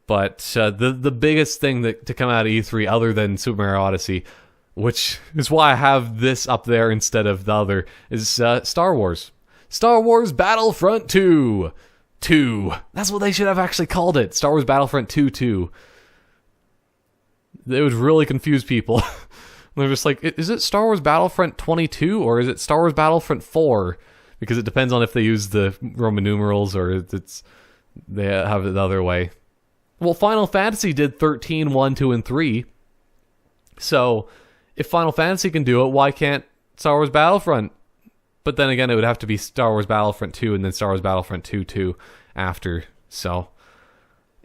But the biggest thing to come out of E3, other than Super Mario Odyssey, which is why I have this up there instead of the other, is Star Wars. Star Wars Battlefront 2. 2. That's what they should have actually called it. Star Wars Battlefront 2. It would really confuse people. They're just like, is it Star Wars Battlefront 22 or is it Star Wars Battlefront 4? Because it depends on if they use the Roman numerals or they have it the other way. Well, Final Fantasy did 13, 1, 2, and 3. So, if Final Fantasy can do it, why can't Star Wars Battlefront? But then again, it would have to be Star Wars Battlefront 2 and then Star Wars Battlefront 2 after. So,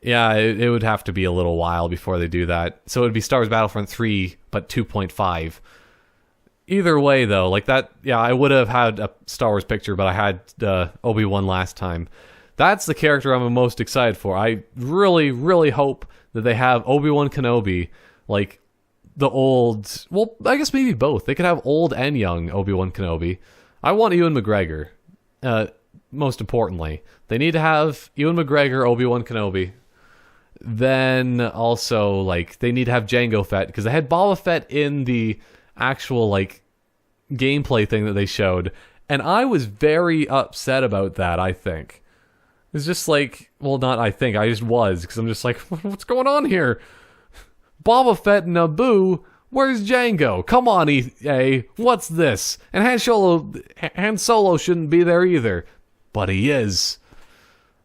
yeah, it would have to be a little while before they do that. So it would be Star Wars Battlefront 3, but 2.5. Either way, though, like that, yeah, I would have had a Star Wars picture, but I had Obi-Wan last time. That's the character I'm most excited for. I really, really hope that they have Obi-Wan Kenobi, like the old, well, I guess maybe both. They could have old and young Obi-Wan Kenobi. I want Ewan McGregor, most importantly. They need to have Ewan McGregor, Obi-Wan Kenobi. Then also, like, they need to have Jango Fett, because they had Boba Fett in the actual, like, gameplay thing that they showed, and I was very upset about that, I think. It's just like, well, not I think, I just was, because I'm just like, what's going on here? Boba Fett and Naboo, where's Jango? Come on, EA, what's this? And Han Solo shouldn't be there either, but he is.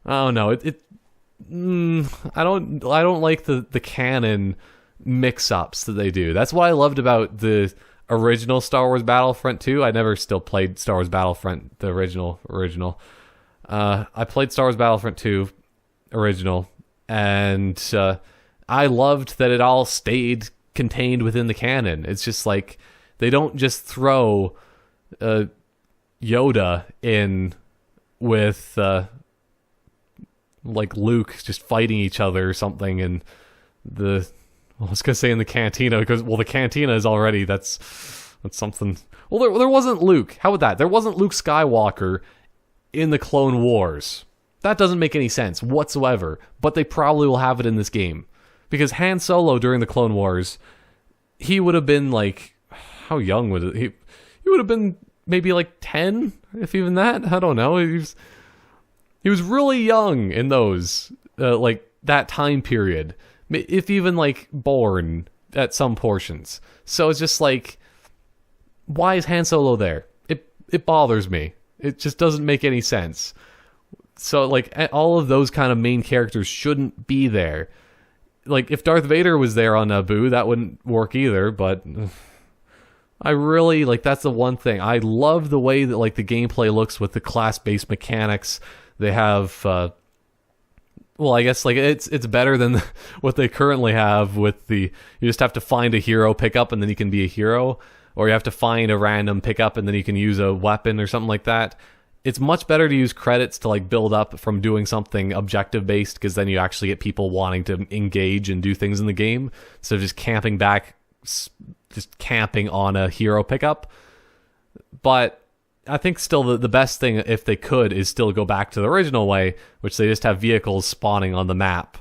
Oh no, I don't like the canon mix-ups that they do. That's what I loved about the original Star Wars Battlefront 2. I never still played Star Wars Battlefront, the original. I played Star Wars Battlefront 2 original, and I loved that it all stayed contained within the canon. It's just like, they don't just throw Yoda in with like Luke just fighting each other or something, and I was gonna say in the cantina, because, well, the cantina is already, that's something. Well, there wasn't Luke. How about that? There wasn't Luke Skywalker in the Clone Wars. That doesn't make any sense whatsoever, but they probably will have it in this game. Because Han Solo during the Clone Wars, he would have been like, how young was it? He would have been maybe like 10, if even that. I don't know. He was really young in those, like, that time period. If even, like, born at some portions. So it's just like, why is Han Solo there? It bothers me. It just doesn't make any sense. So, like, all of those kind of main characters shouldn't be there. Like, if Darth Vader was there on Naboo, that wouldn't work either, but I really, like, that's the one thing. I love the way that, like, the gameplay looks with the class-based mechanics. They have, well, I guess, like, it's better than what they currently have with you just have to find a hero pickup and then you can be a hero, or you have to find a random pickup and then you can use a weapon or something like that. It's much better to use credits to, like, build up from doing something objective-based, because then you actually get people wanting to engage and do things in the game, instead of just camping on a hero pickup. But I think still the best thing, if they could, is still go back to the original way, which they just have vehicles spawning on the map,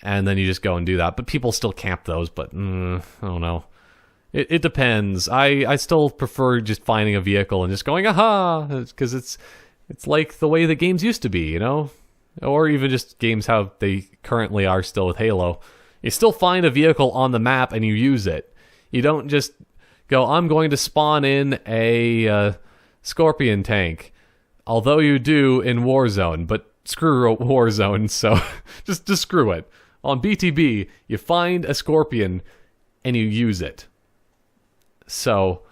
and then you just go and do that. But people still camp those, but I don't know. It depends. I still prefer just finding a vehicle and just going, aha, because it's like the way the games used to be, you know? Or even just games how they currently are still with Halo. You still find a vehicle on the map and you use it. You don't just go, I'm going to spawn in a Scorpion tank. Although you do in Warzone, but screw Warzone, so just screw it. On BTB, you find a Scorpion and you use it. So,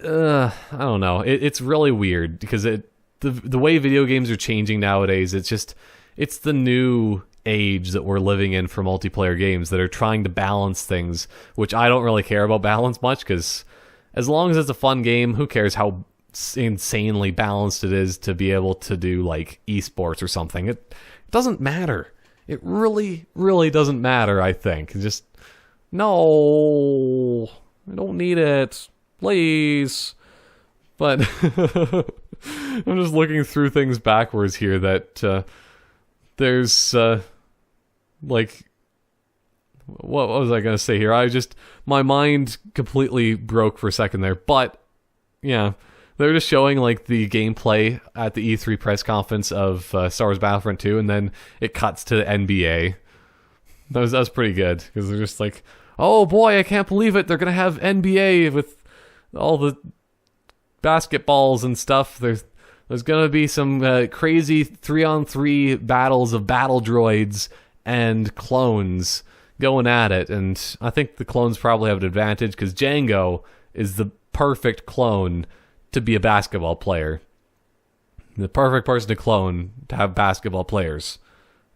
I don't know. It's really weird, because the way video games are changing nowadays, it's the new age that we're living in for multiplayer games that are trying to balance things, which I don't really care about balance much, because as long as it's a fun game, who cares how insanely balanced it is to be able to do, like, esports or something. It doesn't matter. It really, really doesn't matter, I think. It's just, no, I don't need it. Please. But I'm just looking through things backwards here that there's, like, what was I going to say here? My mind completely broke for a second there. But, yeah, they're just showing, like, the gameplay at the E3 press conference of Star Wars Battlefront 2, and then it cuts to the NBA. That was pretty good, because they're just like, oh boy, I can't believe it. They're going to have NBA with all the basketballs and stuff. There's going to be some crazy 3-on-3 battles of battle droids and clones going at it, and I think the clones probably have an advantage because Django is the perfect clone to be a basketball player. The perfect person to clone to have basketball players.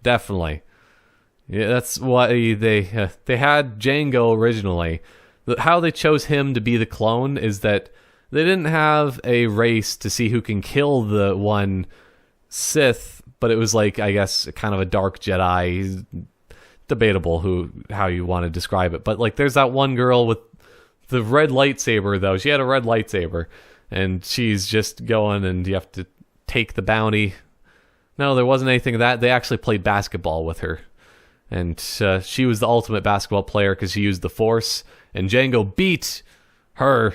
Definitely. Yeah, that's why they had Django originally. How they chose him to be the clone is that they didn't have a race to see who can kill the one Sith, but it was like, I guess, kind of a dark Jedi. Debatable how you want to describe it, but like there's that one girl with the red lightsaber, though. She had a red lightsaber, and she's just going, and you have to take the bounty. No, there wasn't anything of that. They actually played basketball with her, and she was the ultimate basketball player because she used the Force, and Django beat her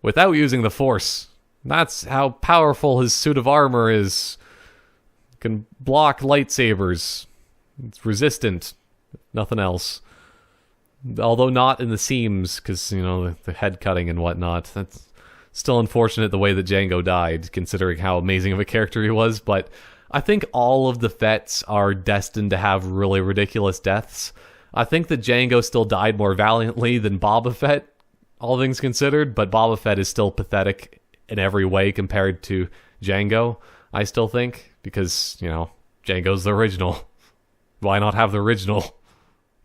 without using the Force. That's how powerful his suit of armor is. Can block lightsabers. It's resistant. Nothing else. Although not in the seams, because, you know, the head cutting and whatnot. That's still unfortunate the way that Django died, considering how amazing of a character he was. But I think all of the Fetts are destined to have really ridiculous deaths. I think that Django still died more valiantly than Boba Fett, all things considered. But Boba Fett is still pathetic in every way compared to Django, I still think. Because, you know, Django's the original. Why not have the original?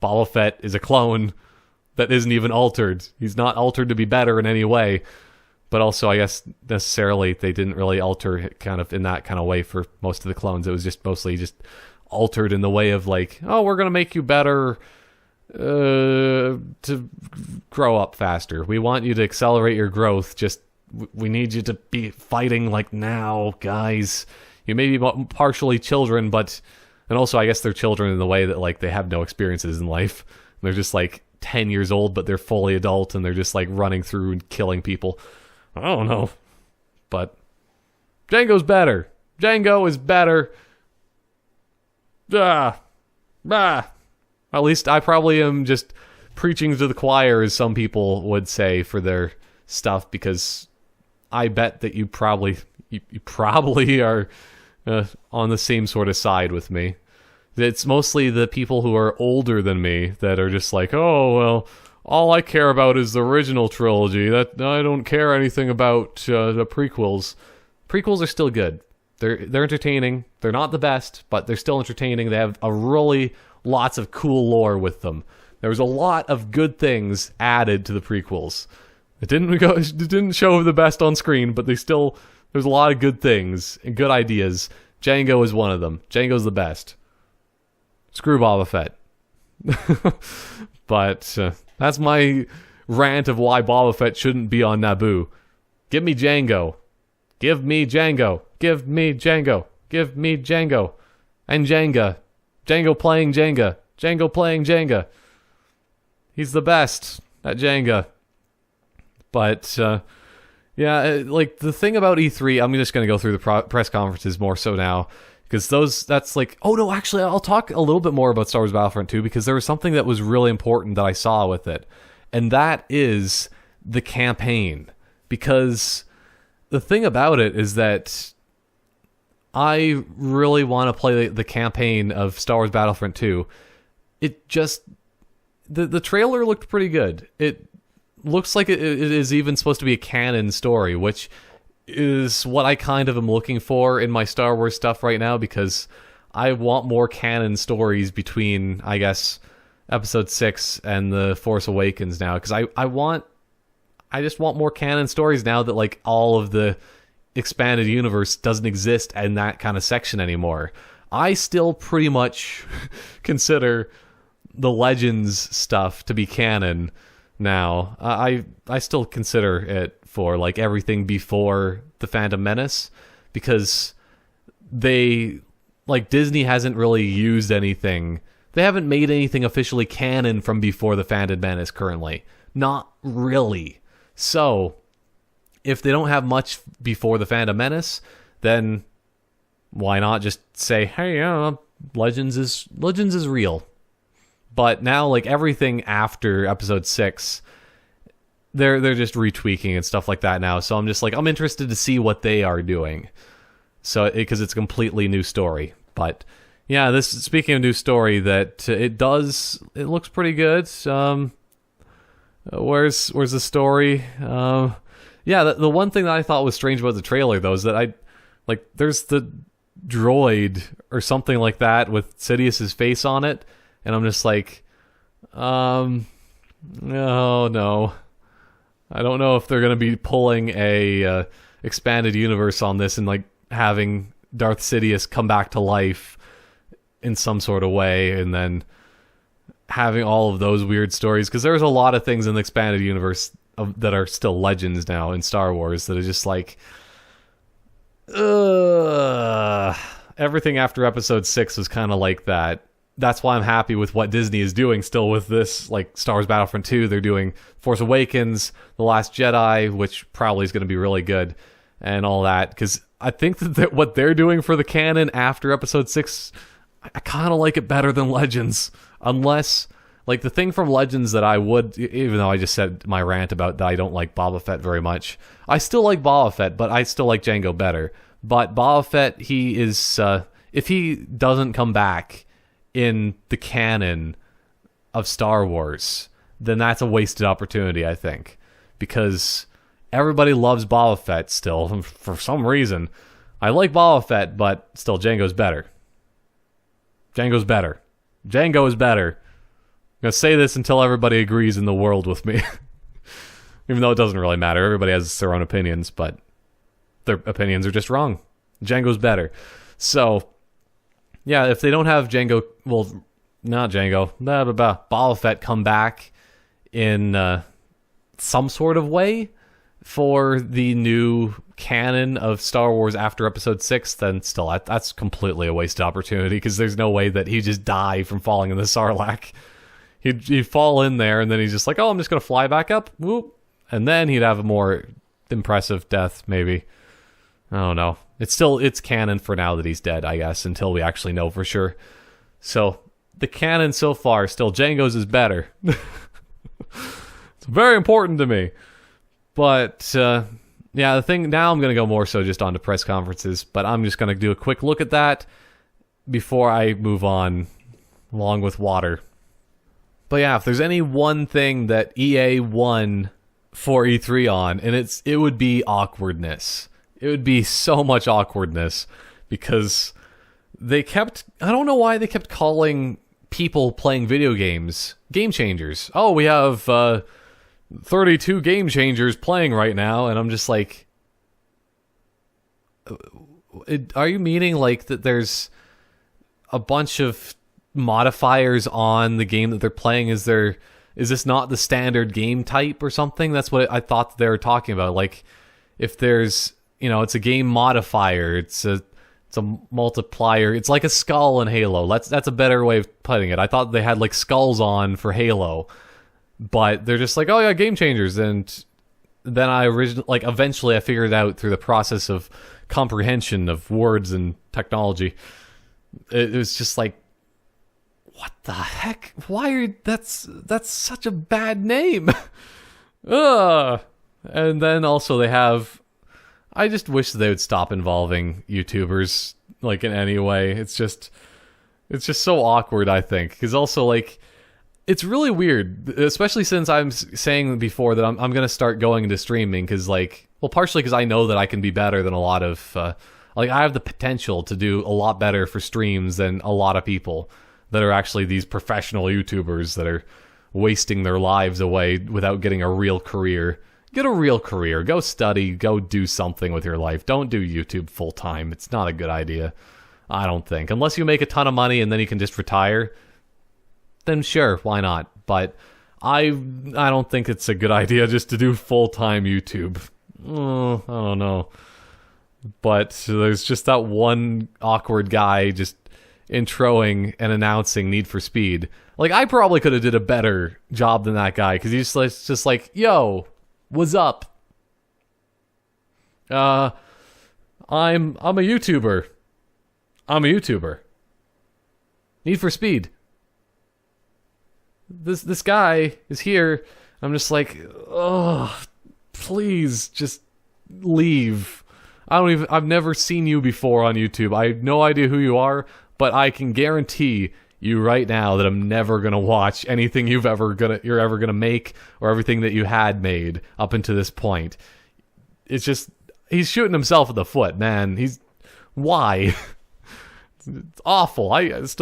Boba Fett is a clone that isn't even altered. He's not altered to be better in any way. But also, I guess, necessarily, they didn't really alter it kind of in that kind of way for most of the clones. It was just mostly just altered in the way of like, oh, we're going to make you better to grow up faster. We want you to accelerate your growth. Just, we need you to be fighting like now, guys. You may be partially children, but... And also, I guess they're children in the way that, like, they have no experiences in life. They're just, like, 10 years old, but they're fully adult, and they're just, like, running through and killing people. I don't know. But Django's better. Django is better. At least I probably am just preaching to the choir, as some people would say, for their stuff, because I bet that you probably are... on the same sort of side with me. It's mostly the people who are older than me that are just like, oh, well, all I care about is the original trilogy. That I don't care anything about the prequels. Prequels are still good. They're entertaining. They're not the best, but they're still entertaining. They have a really lots of cool lore with them. There was a lot of good things added to the prequels. It didn't show the best on screen, but there's a lot of good things and good ideas. Django is one of them. Django's the best. Screw Boba Fett. But that's my rant of why Boba Fett shouldn't be on Naboo. Give me Django. Give me Django. Give me Django. Give me Django. And Jenga. Django playing Jenga. Django playing Jenga. He's the best at Jenga. But... yeah, like, the thing about E3, I'm just going to go through the press conferences more so now, because that's like, oh no, actually, I'll talk a little bit more about Star Wars Battlefront 2, because there was something that was really important that I saw with it, and that is the campaign, because the thing about it is that I really want to play the campaign of Star Wars Battlefront 2. It just, the trailer looked pretty good. It looks like it is even supposed to be a canon story, which is what I kind of am looking for in my Star Wars stuff right now, because I want more canon stories between, I guess, Episode 6 and The Force Awakens now, because I just want more canon stories now that, like, all of the expanded universe doesn't exist in that kind of section anymore. I still pretty much consider the Legends stuff to be canon now. I still consider it for, like, everything before The Phantom Menace, because they, like, Disney hasn't really used anything. They haven't made anything officially canon from before The Phantom Menace currently. Not really. So, if they don't have much before The Phantom Menace, then why not just say, hey, Legends is real. But now, like, everything after Episode 6, they're just retweaking and stuff like that now. So I'm just like, I'm interested to see what they are doing. So, because it's a completely new story. But yeah, this, speaking of new story, that it looks pretty good. Where's the story? Yeah, the one thing that I thought was strange about the trailer, though, is that there's the droid or something like that with Sidious's face on it, and I'm just like, no. I don't know if they're going to be pulling a expanded universe on this and like having Darth Sidious come back to life in some sort of way, and then having all of those weird stories, because there's a lot of things in the expanded universe that are still legends now in Star Wars that are just like, everything after episode 6 was kind of like that. That's why I'm happy with what Disney is doing still with this, like Star Wars Battlefront 2. They're doing Force Awakens, The Last Jedi, which probably is going to be really good, and all that, because I think that what they're doing for the canon after episode 6, I kind of like it better than Legends. Unless, like, the thing from Legends that I would, even though I just said my rant about that I don't like Boba Fett very much, I still like Boba Fett, but I still like Jango better. But Boba Fett, he is, if he doesn't come back in the canon of Star Wars, then that's a wasted opportunity, I think. Because everybody loves Boba Fett still, for some reason. I like Boba Fett, but still, Jango's better. Jango's better. Jango is better. I'm going to say this until everybody agrees in the world with me. Even though it doesn't really matter. Everybody has their own opinions, but their opinions are just wrong. Jango's better. So, yeah, if they don't have Jango, well, not Jango, Boba Fett come back in some sort of way for the new canon of Star Wars after episode 6, then still, that's completely a wasted opportunity, because there's no way that he'd just die from falling in the Sarlacc. He'd fall in there, and then he's just like, oh, I'm just going to fly back up, whoop, and then he'd have a more impressive death, maybe. I don't know. It's canon for now that he's dead, I guess, until we actually know for sure. So, the canon so far, still, Jango's is better. It's very important to me. But, yeah, the thing, now I'm going to go more so just onto press conferences, but I'm just going to do a quick look at that before I move on, along with water. But yeah, if there's any one thing that EA won for E3 on, and it would be awkwardness. It would be so much awkwardness, because I don't know why they kept calling people playing video games game changers. Oh, we have 32 game changers playing right now, and I'm just like, are you meaning like that there's a bunch of modifiers on the game that they're playing? Is this not the standard game type or something? That's what I thought they were talking about. Like, if there's, it's a game modifier, it's a multiplier, it's like a skull in Halo. That's a better way of putting it. I thought they had like skulls on for Halo, but they're just like, oh yeah, game changers. And then eventually I figured it out through the process of comprehension of words and technology. It was just like, what the heck? That's such a bad name. Ugh. And then also they have, I just wish they would stop involving YouTubers like in any way. It's just so awkward, I think. Because also, like, it's really weird, especially since I'm saying before that I'm going to start going into streaming, because, like, well, partially because I know that I can be better than a lot of, I have the potential to do a lot better for streams than a lot of people that are actually these professional YouTubers that are wasting their lives away without getting a real career. Get a real career. Go study. Go do something with your life. Don't do YouTube full time. It's not a good idea, I don't think. Unless you make a ton of money and then you can just retire, then sure, why not? But I don't think it's a good idea just to do full-time YouTube. I don't know. But there's just that one awkward guy just introing and announcing Need for Speed. Like, I probably could have did a better job than that guy, because he's just like, yo, what's up? I'm a YouTuber. I'm a YouTuber. Need for Speed. This guy is here. I'm just like, oh, please just leave. I've never seen you before on YouTube. I have no idea who you are, but but I can guarantee you right now that I'm never gonna watch anything you're ever gonna make, or everything that you had made up until this point. It's just, he's shooting himself in the foot, man. Why? It's awful. That's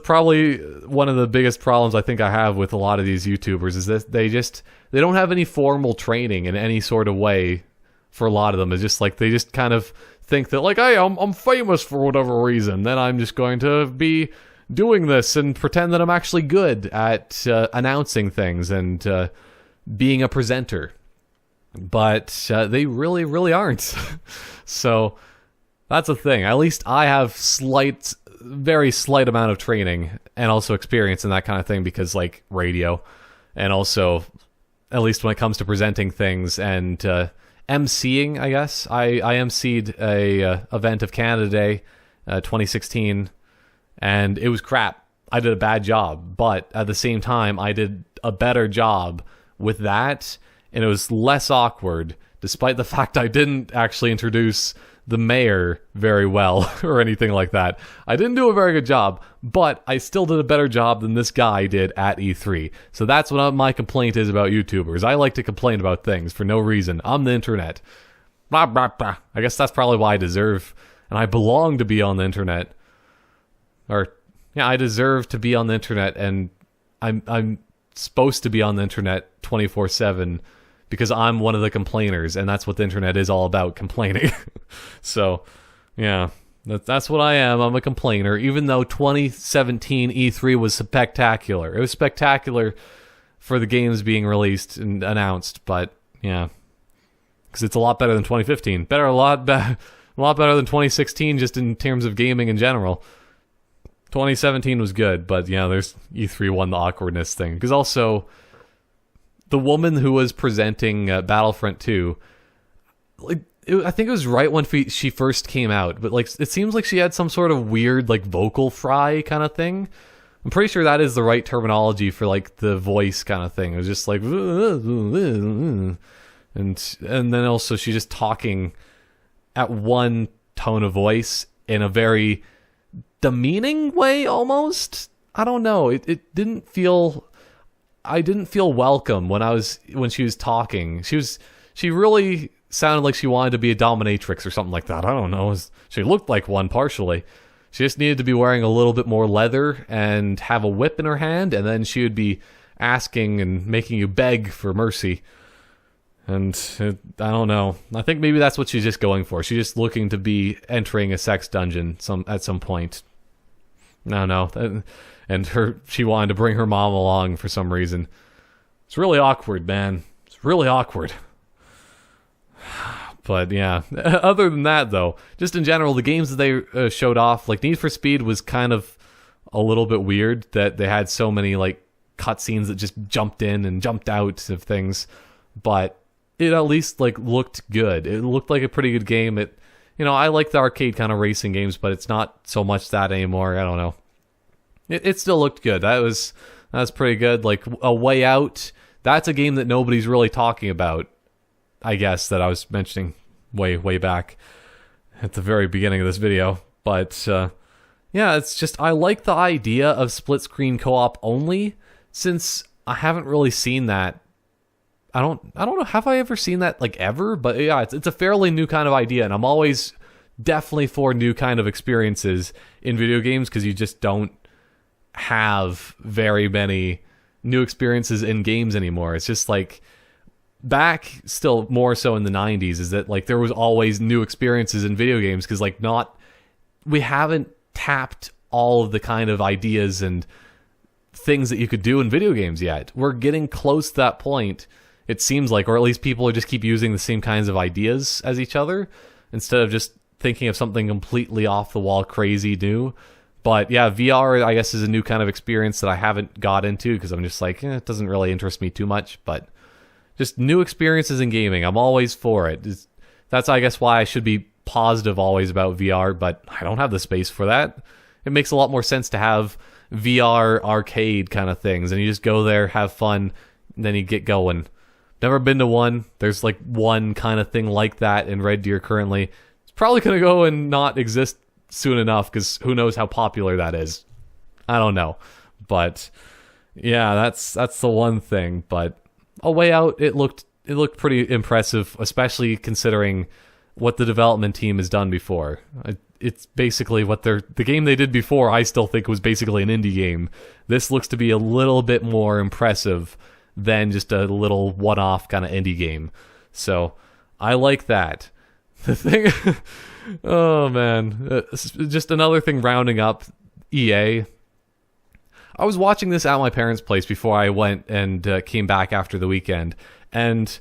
probably one of the biggest problems I think I have with a lot of these YouTubers, is that they don't have any formal training in any sort of way. For a lot of them, it's just like they just kind of think that, like, hey, I'm famous for whatever reason, then I'm just going to be doing this and pretend that I'm actually good at announcing things and being a presenter. But they really, really aren't. So that's a thing. At least I have very slight amount of training and also experience in that kind of thing, because, like, radio, and also, at least when it comes to presenting things and MCing, I guess. I MC'd a event of Canada Day, 2016, and it was crap. I did a bad job, but at the same time, I did a better job with that, and it was less awkward, despite the fact I didn't actually introduce the mayor very well or anything like that. I didn't do a very good job, but I still did a better job than this guy did at E3. So that's what my complaint is about YouTubers. I like to complain about things for no reason. I'm the internet. Blah, blah, blah. I guess that's probably why I deserve, and I belong to be on the internet. Or, yeah, I deserve to be on the internet, and I'm supposed to be on the internet 24/7, because I'm one of the complainers, and that's what the internet is all about, complaining. So, yeah, that's what I am. I'm a complainer, even though 2017 E3 was spectacular. It was spectacular for the games being released and announced, but, yeah, because it's a lot better than 2015. A lot better than 2016, just in terms of gaming in general. 2017 was good, but, yeah, there's E3 won the awkwardness thing. Because also, the woman who was presenting Battlefront 2, like, I think it was right when she first came out, but, like, it seems like she had some sort of weird, like, vocal fry kind of thing. I'm pretty sure that is the right terminology for, like, the voice kind of thing. It was just like, and then also she's just talking at one tone of voice in a very demeaning way, almost. I don't know. It didn't feel. I didn't feel welcome when she was talking. She really sounded like she wanted to be a dominatrix or something like that. I don't know. She looked like one partially. She just needed to be wearing a little bit more leather and have a whip in her hand, and then she would be asking and making you beg for mercy. And I don't know. I think maybe that's what she's just going for. She's just looking to be entering a sex dungeon at some point. I don't know. And she wanted to bring her mom along for some reason. It's really awkward, man. It's really awkward. But yeah, other than that, though, just in general, the games that they showed off, like Need for Speed was kind of a little bit weird that they had so many like cutscenes that just jumped in and jumped out of things. But it at least like looked good. It looked like a pretty good game. I like the arcade kind of racing games, but it's not so much that anymore. I don't know. It still looked good. That was pretty good. Like A Way Out, that's a game that nobody's really talking about, I guess, that I was mentioning way back at the very beginning of this video. But yeah, it's just, I like the idea of split screen co-op only, since I haven't really seen that. I don't know, have I ever seen that like ever? But yeah, it's a fairly new kind of idea, and I'm always definitely for new kind of experiences in video games, because you just don't have very many new experiences in games anymore. It's just like back still more so in the 90s, is that like there was always new experiences in video games, because like we haven't tapped all of the kind of ideas and things that you could do in video games yet. We're getting close to that point, it seems like, or at least people just keep using the same kinds of ideas as each other instead of just thinking of something completely off the wall, crazy new. But yeah, VR, I guess, is a new kind of experience that I haven't got into, because I'm just like, it doesn't really interest me too much. But just new experiences in gaming, I'm always for it. That's, I guess, why I should be positive always about VR, but I don't have the space for that. It makes a lot more sense to have VR arcade kind of things, and you just go there, have fun, and then you get going. Never been to one. There's like one kind of thing like that in Red Deer currently. It's probably going to go and not exist soon enough, because who knows how popular that is. I don't know. But yeah, that's the one thing. But A Way Out, it looked pretty impressive, especially considering what the development team has done before. It's basically what the game they did before, I still think was basically an indie game. This looks to be a little bit more impressive than just a little one-off kind of indie game. So I like that. The thing, oh man, just another thing rounding up EA. I was watching this at my parents' place before I went and came back after the weekend, and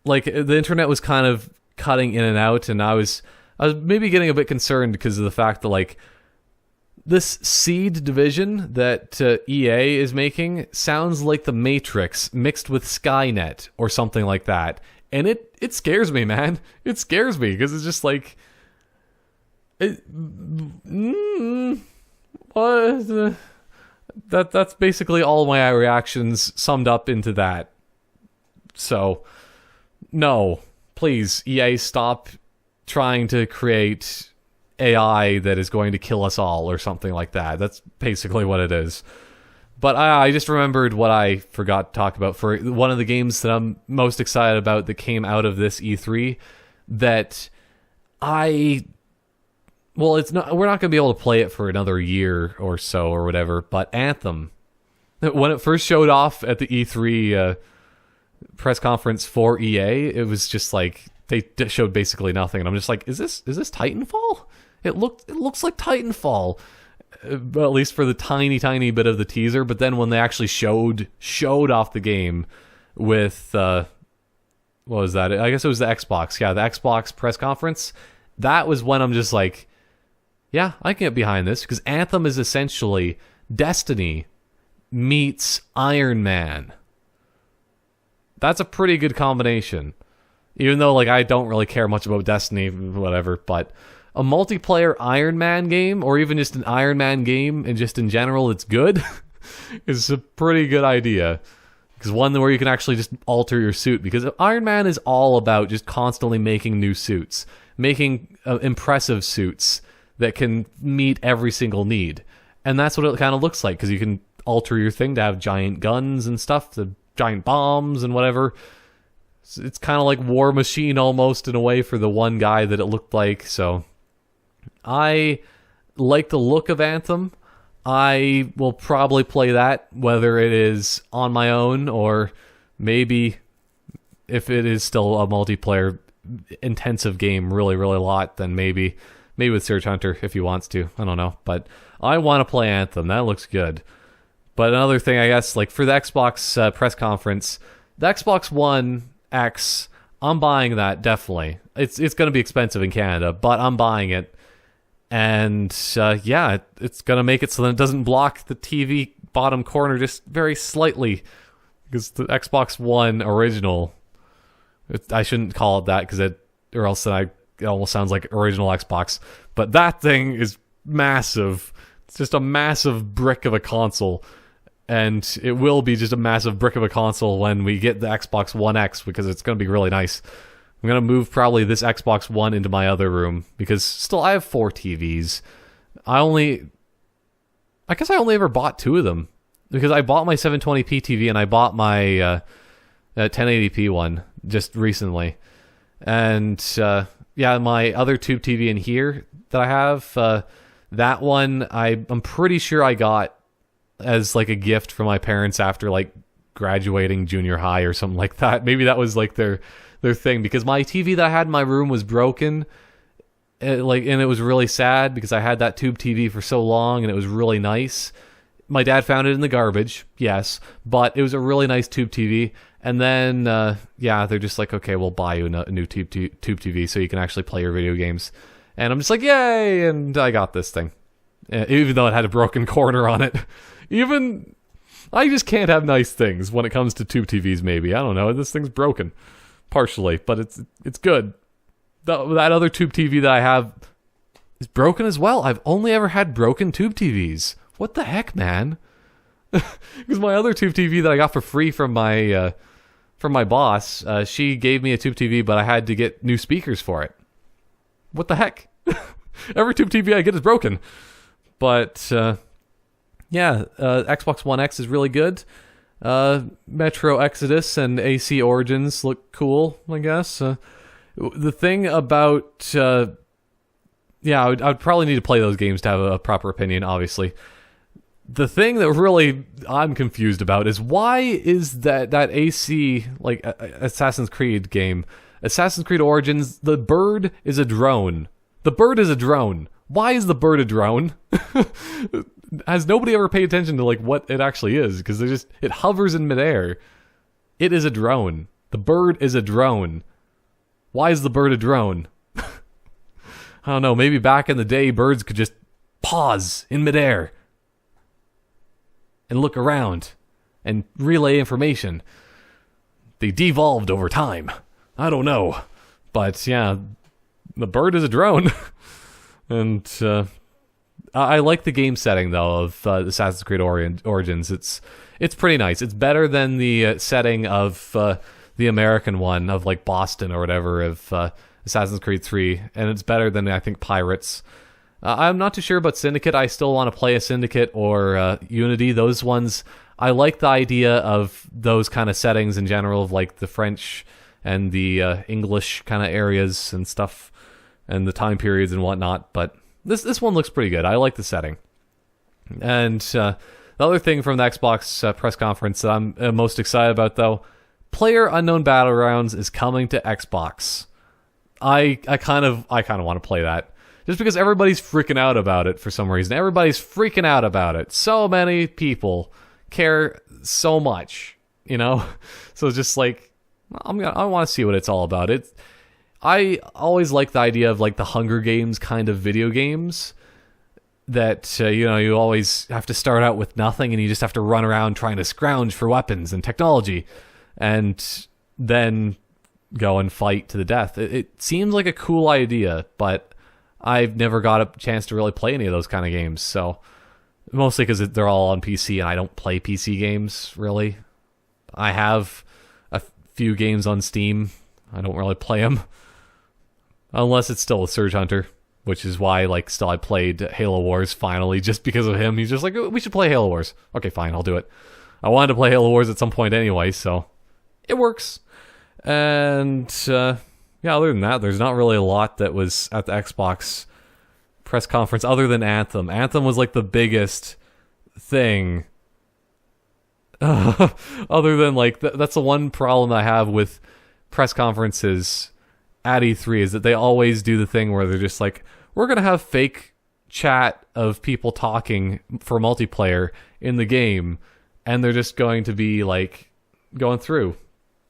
like the internet was kind of cutting in and out, and I was maybe getting a bit concerned because of the fact that like this Seed division that EA is making sounds like The Matrix mixed with Skynet or something like that. And it scares me, man. It scares me because it's just like, that's basically all my reactions summed up into that. So, no, please, EA, stop trying to create AI that is going to kill us all or something like that. That's basically what it is. But I just remembered what I forgot to talk about for one of the games that I'm most excited about that came out of this E3 that it's not, we're not going to be able to play it for another year or so or whatever, but Anthem, when it first showed off at the E3 press conference for EA, it was just like they showed basically nothing, and I'm just like, is this Titanfall? It looks like Titanfall, at least for the tiny bit of the teaser. But then when they actually showed off the game with what was that? I guess it was the Xbox. Yeah, the Xbox press conference. That was when I'm just like, yeah, I can get behind this, because Anthem is essentially Destiny meets Iron Man. That's a pretty good combination. Even though like I don't really care much about Destiny, whatever, but a multiplayer Iron Man game, or even just an Iron Man game, and just in general, it's good, is a pretty good idea. Because one where you can actually just alter your suit, because Iron Man is all about just constantly making new suits, making impressive suits that can meet every single need. And that's what it kind of looks like, because you can alter your thing to have giant guns and stuff, the giant bombs and whatever. It's kind of like War Machine almost in a way for the one guy that it looked like. So I like the look of Anthem. I will probably play that, whether it is on my own or maybe if it is still a multiplayer intensive game really a lot, then maybe with Search Hunter if he wants to. I don't know, but I want to play Anthem. That looks good. But another thing, I guess, like for the Xbox press conference, the Xbox One X, I'm buying that, definitely. It's going to be expensive in Canada, but I'm buying it. And yeah, it's going to make it so that it doesn't block the TV bottom corner just very slightly. Because the Xbox One original, I shouldn't call it that, or else then it almost sounds like original Xbox. But that thing is massive. It's just a massive brick of a console. And it will be just a massive brick of a console when we get the Xbox One X, because it's going to be really nice. I'm going to move probably this Xbox One into my other room, because still I have 4 TVs. I guess I only ever bought 2 of them, because I bought my 720p TV and I bought my 1080p one just recently. And yeah, my other tube TV in here that I have, that one I'm pretty sure I got as like a gift from my parents after like graduating junior high or something like that. Maybe that was like their thing, because my TV that I had in my room was broken, and it was really sad because I had that tube TV for so long and it was really nice. My dad found it in the garbage, yes, but it was a really nice tube TV. And then yeah, they're just like, okay, we'll buy you a new tube TV so you can actually play your video games. And I'm just like, yay, and I got this thing, even though it had a broken corner on it. I just can't have nice things when it comes to tube TVs, maybe. I don't know. This thing's broken. Partially, but it's good. That other tube TV that I have is broken as well. I've only ever had broken tube TVs. What the heck, man? Because my other tube TV that I got for free from my boss, she gave me a tube TV, but I had to get new speakers for it. What the heck? Every tube TV I get is broken. But, yeah, Xbox One X is really good. Metro Exodus and AC Origins look cool, I guess. The thing about... yeah, I would probably need to play those games to have a proper opinion, obviously. The thing that really I'm confused about is why is that AC, like, Assassin's Creed game, Assassin's Creed Origins, the bird is a drone. The bird is a drone. Why is the bird a drone? Has nobody ever paid attention to, like, what it actually is? Because it hovers in midair. It is a drone. The bird is a drone. Why is the bird a drone? I don't know, maybe back in the day, birds could just pause in midair and look around and relay information. They devolved over time. I don't know. But yeah, the bird is a drone. And I like the game setting, though, of Assassin's Creed Origins. It's pretty nice. It's better than the setting of the American one, of like Boston or whatever, of Assassin's Creed 3. And it's better than, I think, Pirates. I'm not too sure about Syndicate. I still want to play a Syndicate or Unity. Those ones, I like the idea of those kind of settings in general, of like the French and the English kind of areas and stuff, and the time periods and whatnot. But this one looks pretty good. I like the setting. And the other thing from the Xbox press conference that I'm most excited about, though, PlayerUnknown Battlegrounds is coming to Xbox. I kind of want to play that. Just because everybody's freaking out about it for some reason. Everybody's freaking out about it. So many people care so much, you know? So it's just like, I want to see what it's all about. I always like the idea of like the Hunger Games kind of video games that, you always have to start out with nothing and you just have to run around trying to scrounge for weapons and technology and then go and fight to the death. It seems like a cool idea, but I've never got a chance to really play any of those kind of games, so mostly because they're all on PC and I don't play PC games, really. I have a few games on Steam. I don't really play them. Unless it's still a Surge Hunter, which is why, like, still I played Halo Wars finally, just because of him. He's just like, oh, we should play Halo Wars. Okay, fine, I'll do it. I wanted to play Halo Wars at some point anyway, so it works. And, yeah, other than that, there's not really a lot that was at the Xbox press conference other than Anthem. Anthem was like the biggest thing. Other than like, that's the one problem I have with press conferences at E3 is that they always do the thing where they're just like, we're going to have fake chat of people talking for multiplayer in the game. And they're just going to be like going through.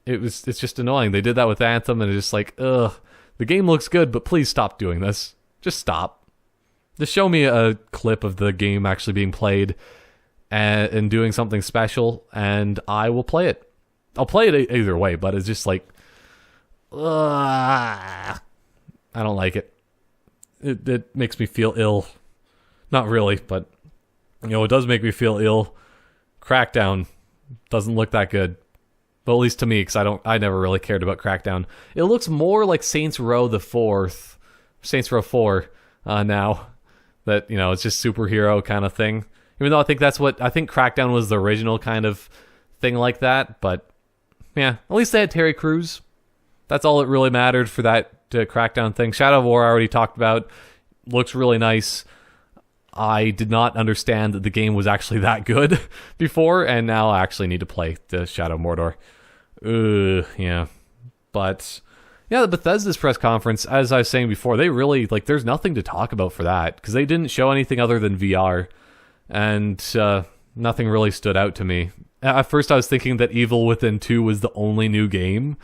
It's just annoying. They did that with Anthem, and it's just like, ugh, the game looks good, but please stop doing this. Just stop. Just show me a clip of the game actually being played and doing something special, and I will play it. I'll play it either way, but it's just like, ugh, I don't like it. It makes me feel ill. Not really, but, it does make me feel ill. Crackdown doesn't look that good. But at least to me, because I never really cared about Crackdown. It looks more like Saints Row 4 now. That, it's just superhero kind of thing. Even though I think Crackdown was the original kind of thing like that. But, yeah, at least they had Terry Crews. That's all that really mattered for that Crackdown thing. Shadow of War I already talked about. Looks really nice. I did not understand that the game was actually that good before, and now I actually need to play the Shadow of Mordor. Yeah. But, yeah, the Bethesda's press conference, as I was saying before, they really, like, there's nothing to talk about for that, because they didn't show anything other than VR, and nothing really stood out to me. At first I was thinking that Evil Within 2 was the only new game,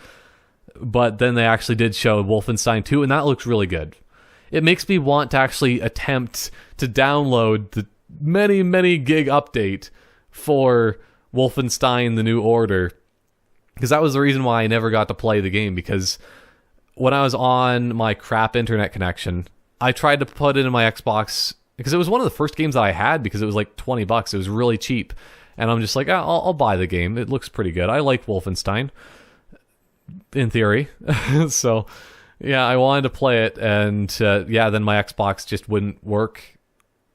but then they actually did show Wolfenstein 2, and that looks really good. It makes me want to actually attempt to download the many, many gig update for Wolfenstein The New Order. Because that was the reason why I never got to play the game. Because when I was on my crap internet connection, I tried to put it in my Xbox. Because it was one of the first games that I had because it was like $20. It was really cheap. And I'm just like, I'll buy the game. It looks pretty good. I like Wolfenstein. In theory. So... Yeah, I wanted to play it, and yeah, then my Xbox just wouldn't work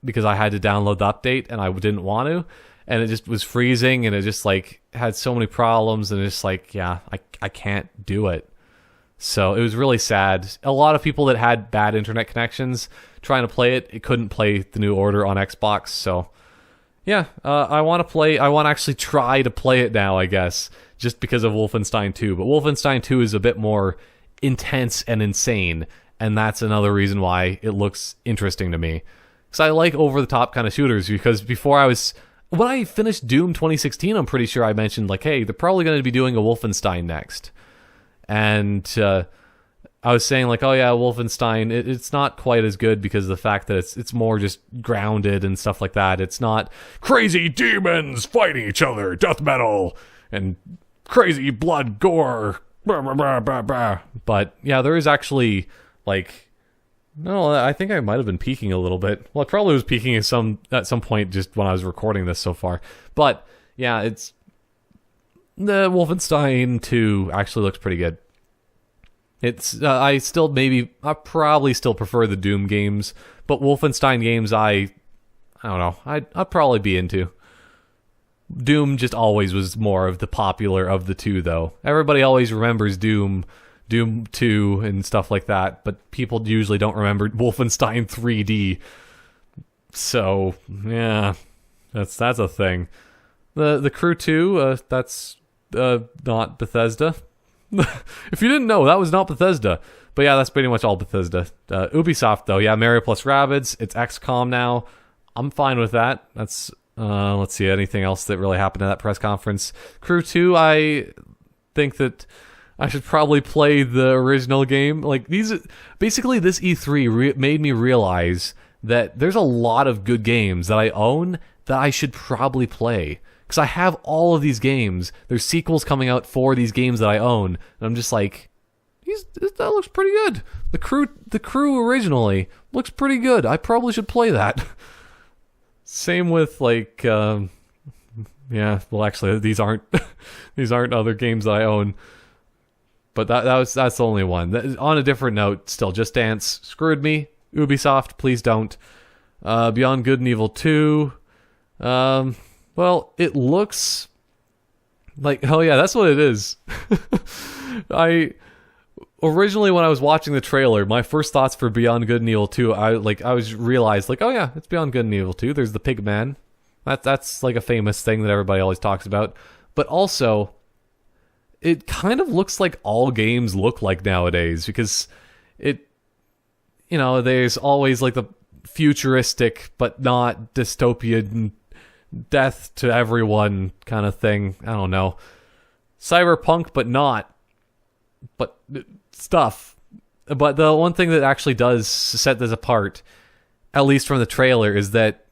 because I had to download the update, and I didn't want to, and it just was freezing, and it just like had so many problems, and it's just like, yeah, I can't do it. So it was really sad. A lot of people that had bad internet connections trying to play it couldn't play the New Order on Xbox. So yeah, I want to actually try to play it now, I guess, just because of Wolfenstein 2. But Wolfenstein 2 is a bit more intense and insane, and that's another reason why it looks interesting to me. Because I like over-the-top kind of shooters, because when I finished Doom 2016, I'm pretty sure I mentioned, like, hey, they're probably going to be doing a Wolfenstein next. And I was saying, like, oh yeah, Wolfenstein, it's not quite as good because of the fact that it's more just grounded and stuff like that. It's not crazy demons fighting each other, death metal, and crazy blood, gore, blah, blah, blah, blah, blah. But yeah, there is actually, like, no, I think I might have been peaking a little bit. Well, I probably was peaking at some point just when I was recording this so far. But yeah, it's the Wolfenstein 2 actually looks pretty good. It's I probably still prefer the Doom games, but Wolfenstein games I don't know, I'd probably be into. Doom just always was more of the popular of the two, though. Everybody always remembers Doom 2 and stuff like that, but people usually don't remember Wolfenstein 3D. So yeah, that's a thing. The Crew 2, that's not Bethesda. If you didn't know, that was not Bethesda. But yeah, that's pretty much all Bethesda. Ubisoft, though, yeah, Mario plus Rabbids, it's XCOM now. I'm fine with that. That's let's see, anything else that really happened at that press conference. Crew 2, I think that I should probably play the original game. Like, basically this E3 made me realize that there's a lot of good games that I own that I should probably play. Because I have all of these games. There's sequels coming out for these games that I own. And I'm just like, that looks pretty good. The Crew originally looks pretty good. I probably should play that. Same with, like, yeah, well, actually, these aren't other games that I own. But that's the only one. On a different note, still, Just Dance screwed me. Ubisoft, please don't. Beyond Good and Evil 2. Well, it looks like, oh yeah, that's what it is. Originally, when I was watching the trailer, my first thoughts for Beyond Good and Evil 2, I realized, like, oh yeah, it's Beyond Good and Evil 2. There's the pig man. That's like a famous thing that everybody always talks about. But also, it kind of looks like all games look like nowadays, because there's always like the futuristic but not dystopian death to everyone kind of thing. I don't know. Cyberpunk, but not. But stuff. But the one thing that actually does set this apart, at least from the trailer, is that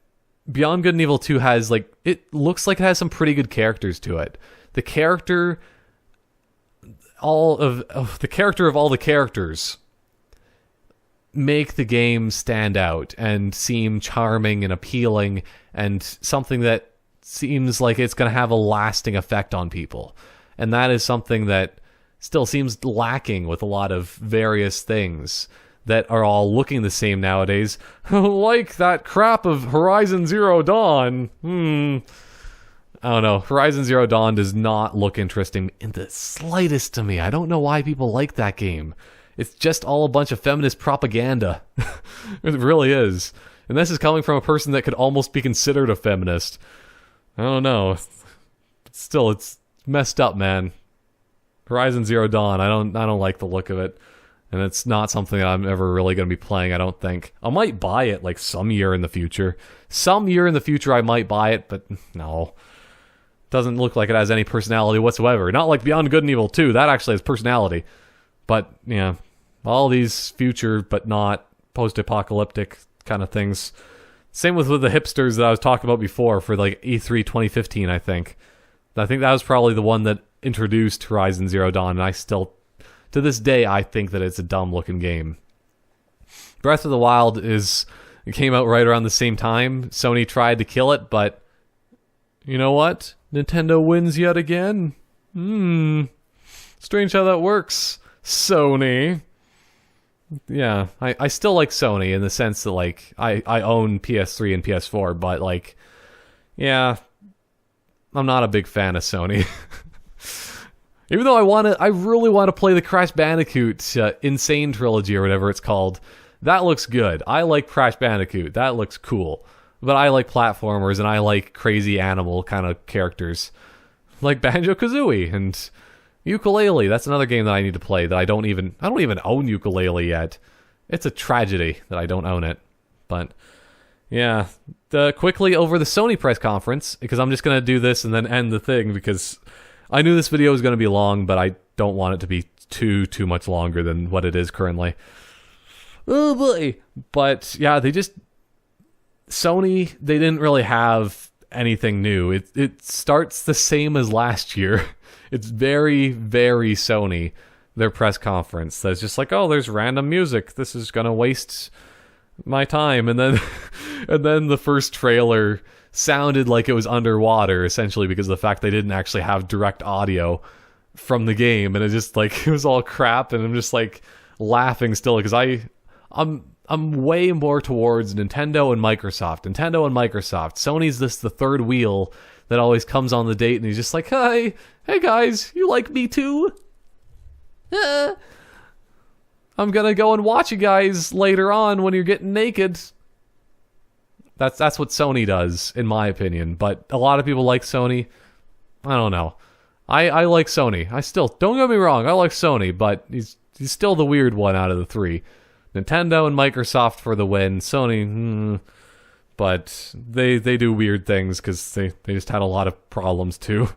Beyond Good and Evil 2 has, like, it looks like it has some pretty good characters to it. The character of all the characters make the game stand out and seem charming and appealing and something that seems like it's going to have a lasting effect on people. And that is something that still seems lacking with a lot of various things that are all looking the same nowadays. Like that crap of Horizon Zero Dawn. I don't know. Horizon Zero Dawn does not look interesting in the slightest to me. I don't know why people like that game. It's just all a bunch of feminist propaganda. It really is. And this is coming from a person that could almost be considered a feminist. I don't know. Still, it's messed up, man. Horizon Zero Dawn, I don't like the look of it. And it's not something that I'm ever really going to be playing, I don't think. I might buy it, like, some year in the future. Some year in the future I might buy it, but no. Doesn't look like it has any personality whatsoever. Not like Beyond Good and Evil 2. That actually has personality. But, yeah, all these future but not post-apocalyptic kind of things. Same with the hipsters that I was talking about before for, like, E3 2015, I think. I think that was probably the one that introduced Horizon Zero Dawn, and I still, to this day, I think that it's a dumb-looking game. Breath of the Wild it came out right around the same time. Sony tried to kill it, but you know what? Nintendo wins yet again. Strange how that works, Sony. Yeah, I still like Sony in the sense that, like, I own PS3 and PS4, but, like, yeah, I'm not a big fan of Sony. Even though I really want to play the Crash Bandicoot Insane Trilogy or whatever it's called. That looks good. I like Crash Bandicoot. That looks cool. But I like platformers and I like crazy animal kind of characters. Like Banjo-Kazooie and Yooka-Laylee. That's another game that I need to play that I don't even own Yooka-Laylee yet. It's a tragedy that I don't own it. But yeah, quickly over the Sony press conference, because I'm just going to do this and then end the thing because I knew this video was going to be long, but I don't want it to be too much longer than what it is currently. Oh boy. But yeah, Sony, they didn't really have anything new. It starts the same as last year. It's very, very Sony, their press conference. That's just like, oh, there's random music. This is gonna waste my time. And then and then the first trailer sounded like it was underwater, essentially because of the fact they didn't actually have direct audio from the game, and it just like it was all crap, and I'm just like laughing still because I'm way more towards Nintendo and Microsoft. Sony's the third wheel that always comes on the date, and he's just like, hey guys, you like me too? I'm gonna go and watch you guys later on when you're getting naked. That's what Sony does, in my opinion. But a lot of people like Sony. I don't know. I like Sony. I still, don't get me wrong, I like Sony, but he's still the weird one out of the three. Nintendo and Microsoft for the win. Sony, but they do weird things because they just had a lot of problems too.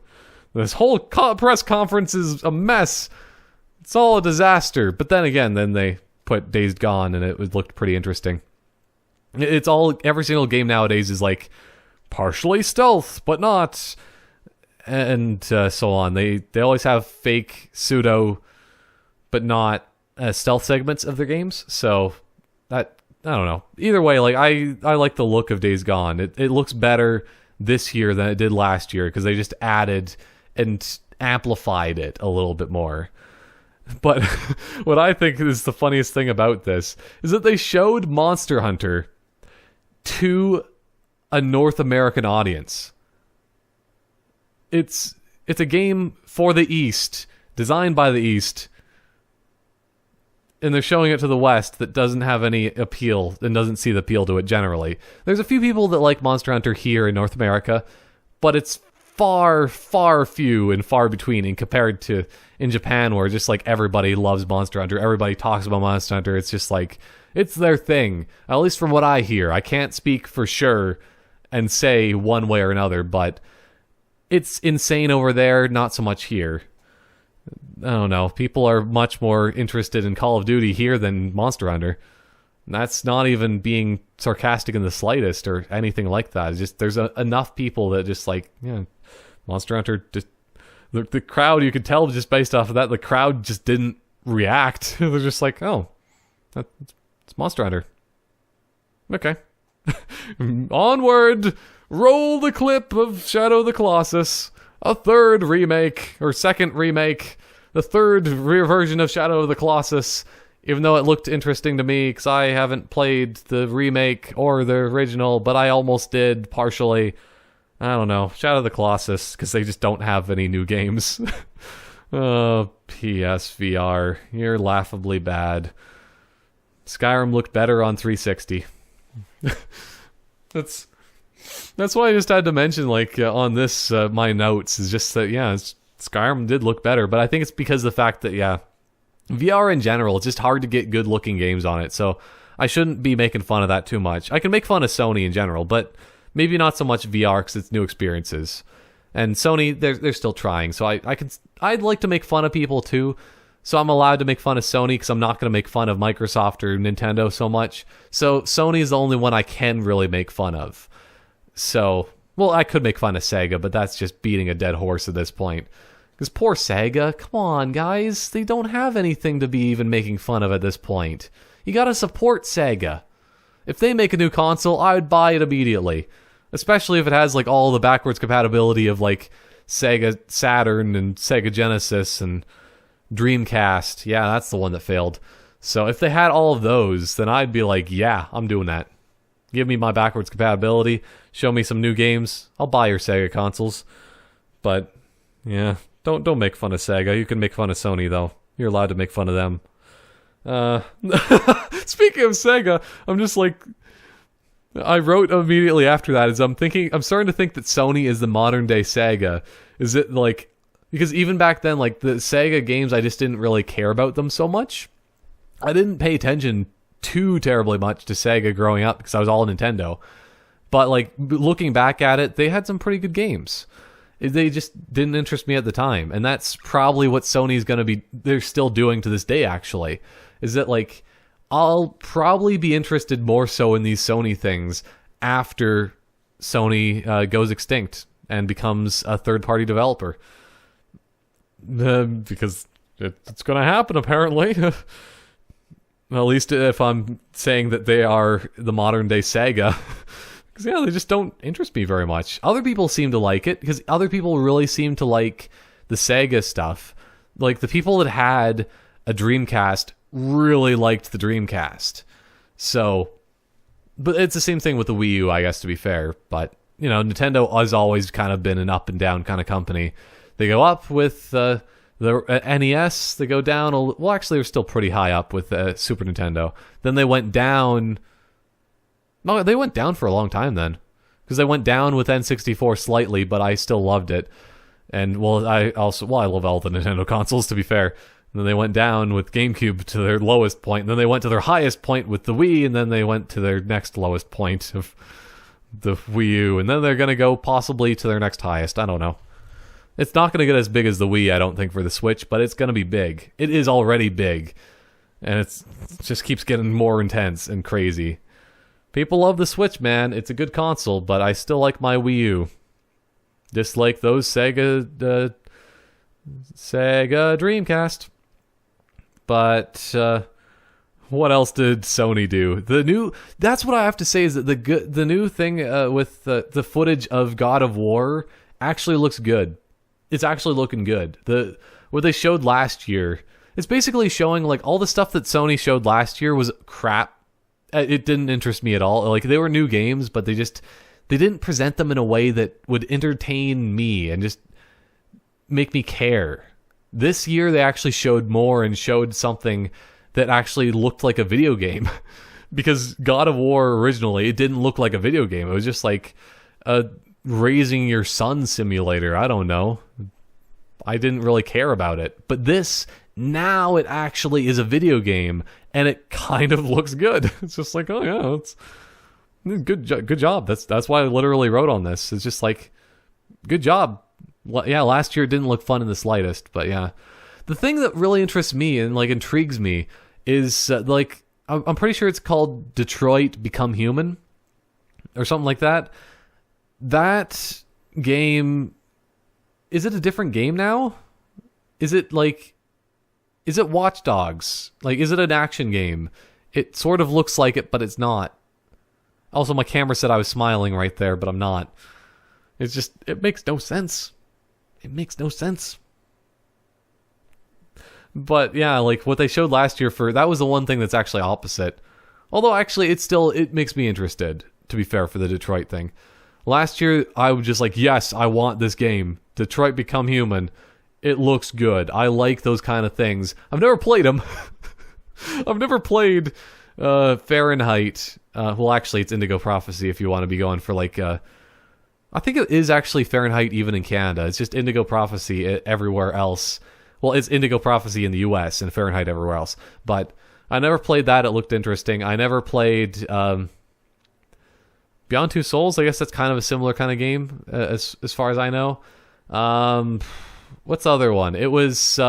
This whole press conference is a mess. It's all a disaster. But then again, then they put Days Gone and it looked pretty interesting. It's all, every single game nowadays is like partially stealth, but not, and so on. They always have fake pseudo, but not stealth segments of their games. So that, I don't know. Either way, like I like the look of Days Gone. It looks better this year than it did last year because they just added and amplified it a little bit more. But what I think is the funniest thing about this is that they showed Monster Hunter to a North American audience. It's a game for the East, designed by the East, and they're showing it to the West that doesn't have any appeal and doesn't see the appeal to it generally. There's a few people that like Monster Hunter here in North America, but it's far, far few and far between in compared to in Japan, where just like everybody loves Monster Hunter, everybody talks about Monster Hunter. It's just like, it's their thing, at least from what I hear. I can't speak for sure and say one way or another, but it's insane over there, not so much here. I don't know. People are much more interested in Call of Duty here than Monster Hunter. And that's not even being sarcastic in the slightest or anything like that. It's just there's enough people that just like, yeah, Monster Hunter. Just the crowd, you could tell just based off of that, the crowd just didn't react. They're just like, oh, it's Monster Hunter. Okay. Onward! Roll the clip of Shadow of the Colossus. A third remake, or second remake. The third version of Shadow of the Colossus. Even though it looked interesting to me, because I haven't played the remake or the original, but I almost did, partially. I don't know. Shadow of the Colossus, because they just don't have any new games. Oh, PSVR. You're laughably bad. Skyrim looked better on 360. That's why I just had to mention, like, on this, my notes, is just that, yeah, Skyrim did look better, but I think it's because of the fact that, yeah, VR in general, it's just hard to get good-looking games on it, so I shouldn't be making fun of that too much. I can make fun of Sony in general, but maybe not so much VR, because it's new experiences. And Sony, they're still trying, so I'd like to make fun of people too, so I'm allowed to make fun of Sony, because I'm not going to make fun of Microsoft or Nintendo so much. So Sony is the only one I can really make fun of. So, well, I could make fun of Sega, but that's just beating a dead horse at this point. Because poor Sega, come on, guys. They don't have anything to be even making fun of at this point. You gotta support Sega. If they make a new console, I would buy it immediately. Especially if it has, like, all the backwards compatibility of, like, Sega Saturn and Sega Genesis and Dreamcast. Yeah, that's the one that failed. So if they had all of those, then I'd be like, yeah, I'm doing that. Give me my backwards compatibility, show me some new games, I'll buy your Sega consoles. But yeah, don't make fun of Sega. You can make fun of Sony though. You're allowed to make fun of them. Speaking of Sega, I'm just like, I wrote immediately after that is I'm starting to think that Sony is the modern day Sega. Is it like, because even back then, like the Sega games, I just didn't really care about them so much. I didn't pay attention too terribly much to Sega growing up because I was all Nintendo. But like looking back at it, they had some pretty good games. They just didn't interest me at the time. And that's probably what Sony's going to be, they're still doing to this day actually. Is that like, I'll probably be interested more so in these Sony things after Sony goes extinct and becomes a third-party developer. Because it's going to happen apparently. At least if I'm saying that they are the modern-day Sega. Because, yeah, they just don't interest me very much. Other people seem to like it, because other people really seem to like the Sega stuff. Like, the people that had a Dreamcast really liked the Dreamcast. So, but it's the same thing with the Wii U, I guess, to be fair. But, you know, Nintendo has always kind of been an up and down kind of company. They go up with the NES, they go down, well, actually, they're still pretty high up with Super Nintendo. Then they went down, no, they went down for a long time then. Because they went down with N64 slightly, but I still loved it. And, well, I love all the Nintendo consoles, to be fair. And then they went down with GameCube to their lowest point, and then they went to their highest point with the Wii, and then they went to their next lowest point of the Wii U, and then they're going to go possibly to their next highest. I don't know. It's not going to get as big as the Wii, I don't think, for the Switch, but it's going to be big. It is already big, and it just keeps getting more intense and crazy. People love the Switch, man. It's a good console, but I still like my Wii U. Just like those Sega Dreamcast. But what else did Sony do? That's what I have to say is that the new thing with the footage of God of War actually looks good. It's actually looking good. What they showed last year, it's basically showing like all the stuff that Sony showed last year was crap. It didn't interest me at all. Like they were new games, but they didn't present them in a way that would entertain me and just make me care. This year they actually showed more and showed something that actually looked like a video game. Because God of War originally, it didn't look like a video game. It was just like a raising your son simulator. I don't know. I didn't really care about it. But this, now it actually is a video game, and it kind of looks good. It's just like, oh yeah, it's good job. That's why I literally wrote on this. It's just like, good job. Yeah, last year it didn't look fun in the slightest, but yeah. The thing that really interests me and like intrigues me is like, I'm pretty sure it's called Detroit Become Human or something like that. That game, is it a different game now? Is it Watch Dogs? Like, is it an action game? It sort of looks like it, but it's not. Also, my camera said I was smiling right there, but I'm not. It makes no sense. It makes no sense. But yeah, like what they showed last year that was the one thing that's actually opposite. Although actually it makes me interested, to be fair, for the Detroit thing. Last year I was just like, yes, I want this game. Detroit Become Human. It looks good. I like those kind of things. I've never played them. I've never played Fahrenheit. Well, actually, it's Indigo Prophecy if you want to be going for like... I think it is actually Fahrenheit even in Canada. It's just Indigo Prophecy everywhere else. Well, it's Indigo Prophecy in the US and Fahrenheit everywhere else. But I never played that. It looked interesting. I never played Beyond Two Souls. I guess that's kind of a similar kind of game as far as I know. What's the other one? It was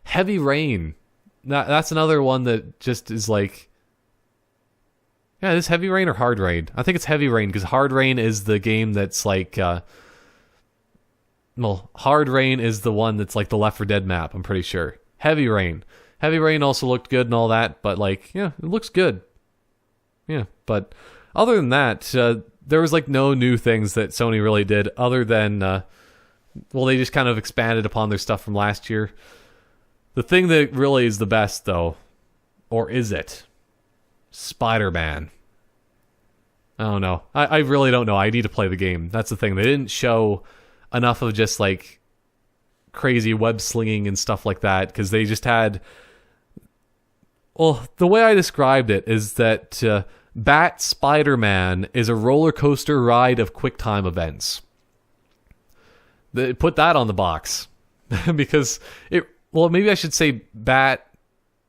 Heavy Rain. That's another one that just is like... Yeah, is this Heavy Rain or Hard Rain? I think it's Heavy Rain, because Hard Rain is the game that's like... well, Hard Rain is the one that's like the Left 4 Dead map, I'm pretty sure. Heavy Rain. Heavy Rain also looked good and all that, but like, yeah, it looks good. Yeah, but other than that, there was like no new things that Sony really did, other than... well, they just kind of expanded upon their stuff from last year. The thing that really is the best, though, Or is it Spider-Man? I don't know. I really don't know. I need to play the game. That's the thing. They didn't show enough of just like crazy web slinging and stuff like that, because they just had... Well, the way I described it is that Bat Spider-Man is a roller coaster ride of QuickTime events. They put that on the box. Because it... Well, maybe I should say Bat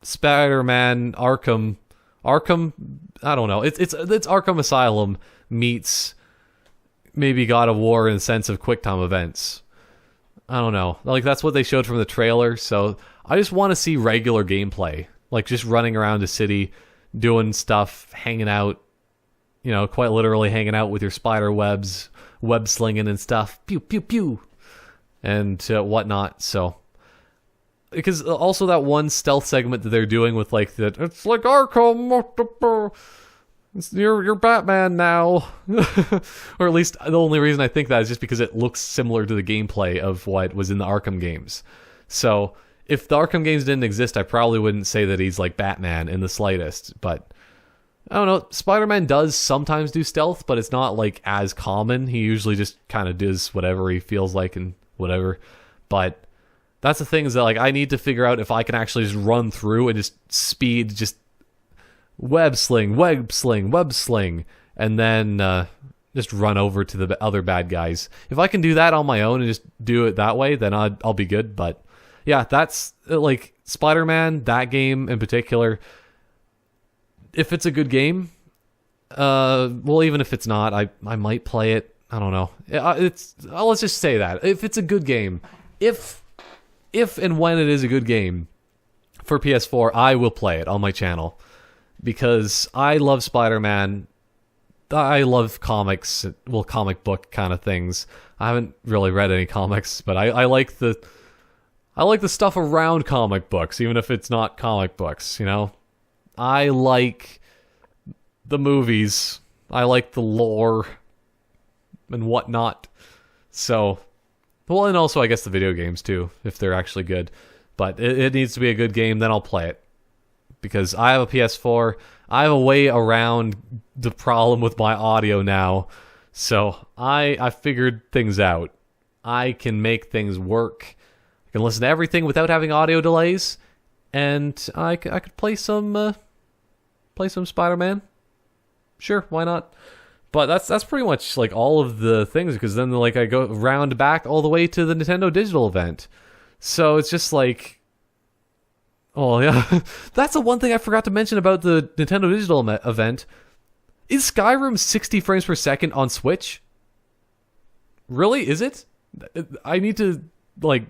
Spider-Man Arkham... Arkham... I don't know. It's Arkham Asylum meets maybe God of War in the sense of QuickTime events. I don't know. Like, that's what they showed from the trailer, so I just want to see regular gameplay. Like, just running around the city, doing stuff, hanging out, you know, quite literally hanging out with your spider webs, web slinging and stuff. Pew, pew, pew. And whatnot, so... Because also that one stealth segment that they're doing with, like, that it's like Arkham, you're Batman now. Or at least the only reason I think that is just because it looks similar to the gameplay of what was in the Arkham games. So... If the Arkham games didn't exist, I probably wouldn't say that he's like Batman in the slightest. But, I don't know, Spider-Man does sometimes do stealth, but it's not like as common. He usually just kind of does whatever he feels like and whatever. But that's the thing, is that like I need to figure out if I can actually just run through and just speed, just web sling, and then just run over to the other bad guys. If I can do that on my own and just do it that way, then I'll be good, but... Yeah, that's, like, Spider-Man, that game in particular, if it's a good game, well, even if it's not, I might play it, I don't know. Let's just say that. If it's a good game, if and when it is a good game for PS4, I will play it on my channel. Because I love Spider-Man, I love comics, well, comic book kind of things. I haven't really read any comics, but I like the stuff around comic books, even if it's not comic books, you know? I like the movies. I like the lore and whatnot. So, well, and also I guess the video games too, if they're actually good. But it needs to be a good game, then I'll play it. Because I have a PS4, I have a way around the problem with my audio now. So, I figured things out. I can make things work. I can listen to everything without having audio delays, and I could play some Spider-Man. Sure, why not? But that's pretty much like all of the things, because then like I go round back all the way to the Nintendo Digital event. So it's just like, oh yeah, that's the one thing I forgot to mention about the Nintendo Digital event. Is Skyrim 60 frames per second on Switch? Really? Is it? I need to like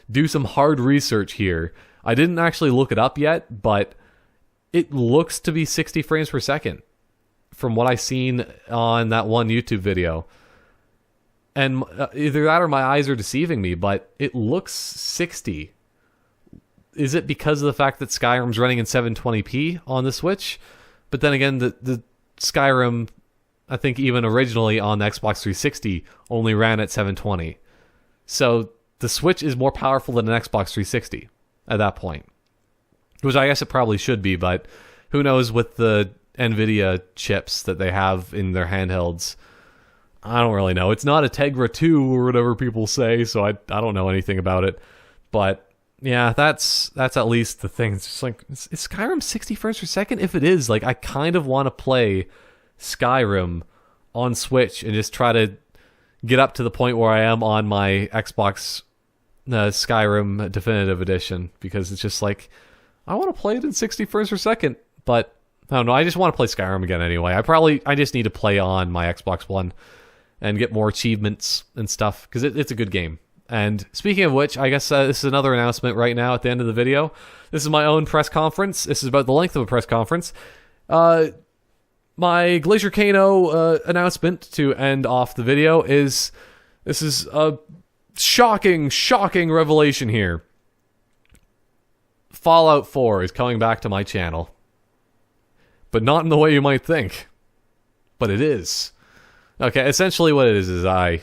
do some hard research here. I didn't actually look it up yet, but it looks to be 60 frames per second from what I've seen on that one YouTube video. And either that or my eyes are deceiving me, but it looks 60. Is it because of the fact that Skyrim's running in 720p on the Switch? But then again, the Skyrim, I think even originally on the Xbox 360, only ran at 720. So the Switch is more powerful than an Xbox 360 at that point. Which I guess it probably should be, but who knows with the NVIDIA chips that they have in their handhelds. I don't really know. It's not a Tegra 2 or whatever people say, so I don't know anything about it. But yeah, that's at least the thing. It's just like, is Skyrim 60 frames per second? If it is, like, I kind of want to play Skyrim on Switch and just try to get up to the point where I am on my Xbox Skyrim Definitive Edition, because it's just like, I want to play it in 60 frames per second, but I don't know, I just want to play Skyrim again anyway. I just need to play on my Xbox One and get more achievements and stuff, because it's a good game. And speaking of which, I guess this is another announcement right now at the end of the video. This is my own press conference. This is about the length of a press conference. My Glacier Kano announcement to end off the video is, this is a shocking revelation here. Fallout 4 is coming back to my channel. But not in the way you might think. But it is. Okay, essentially what it is I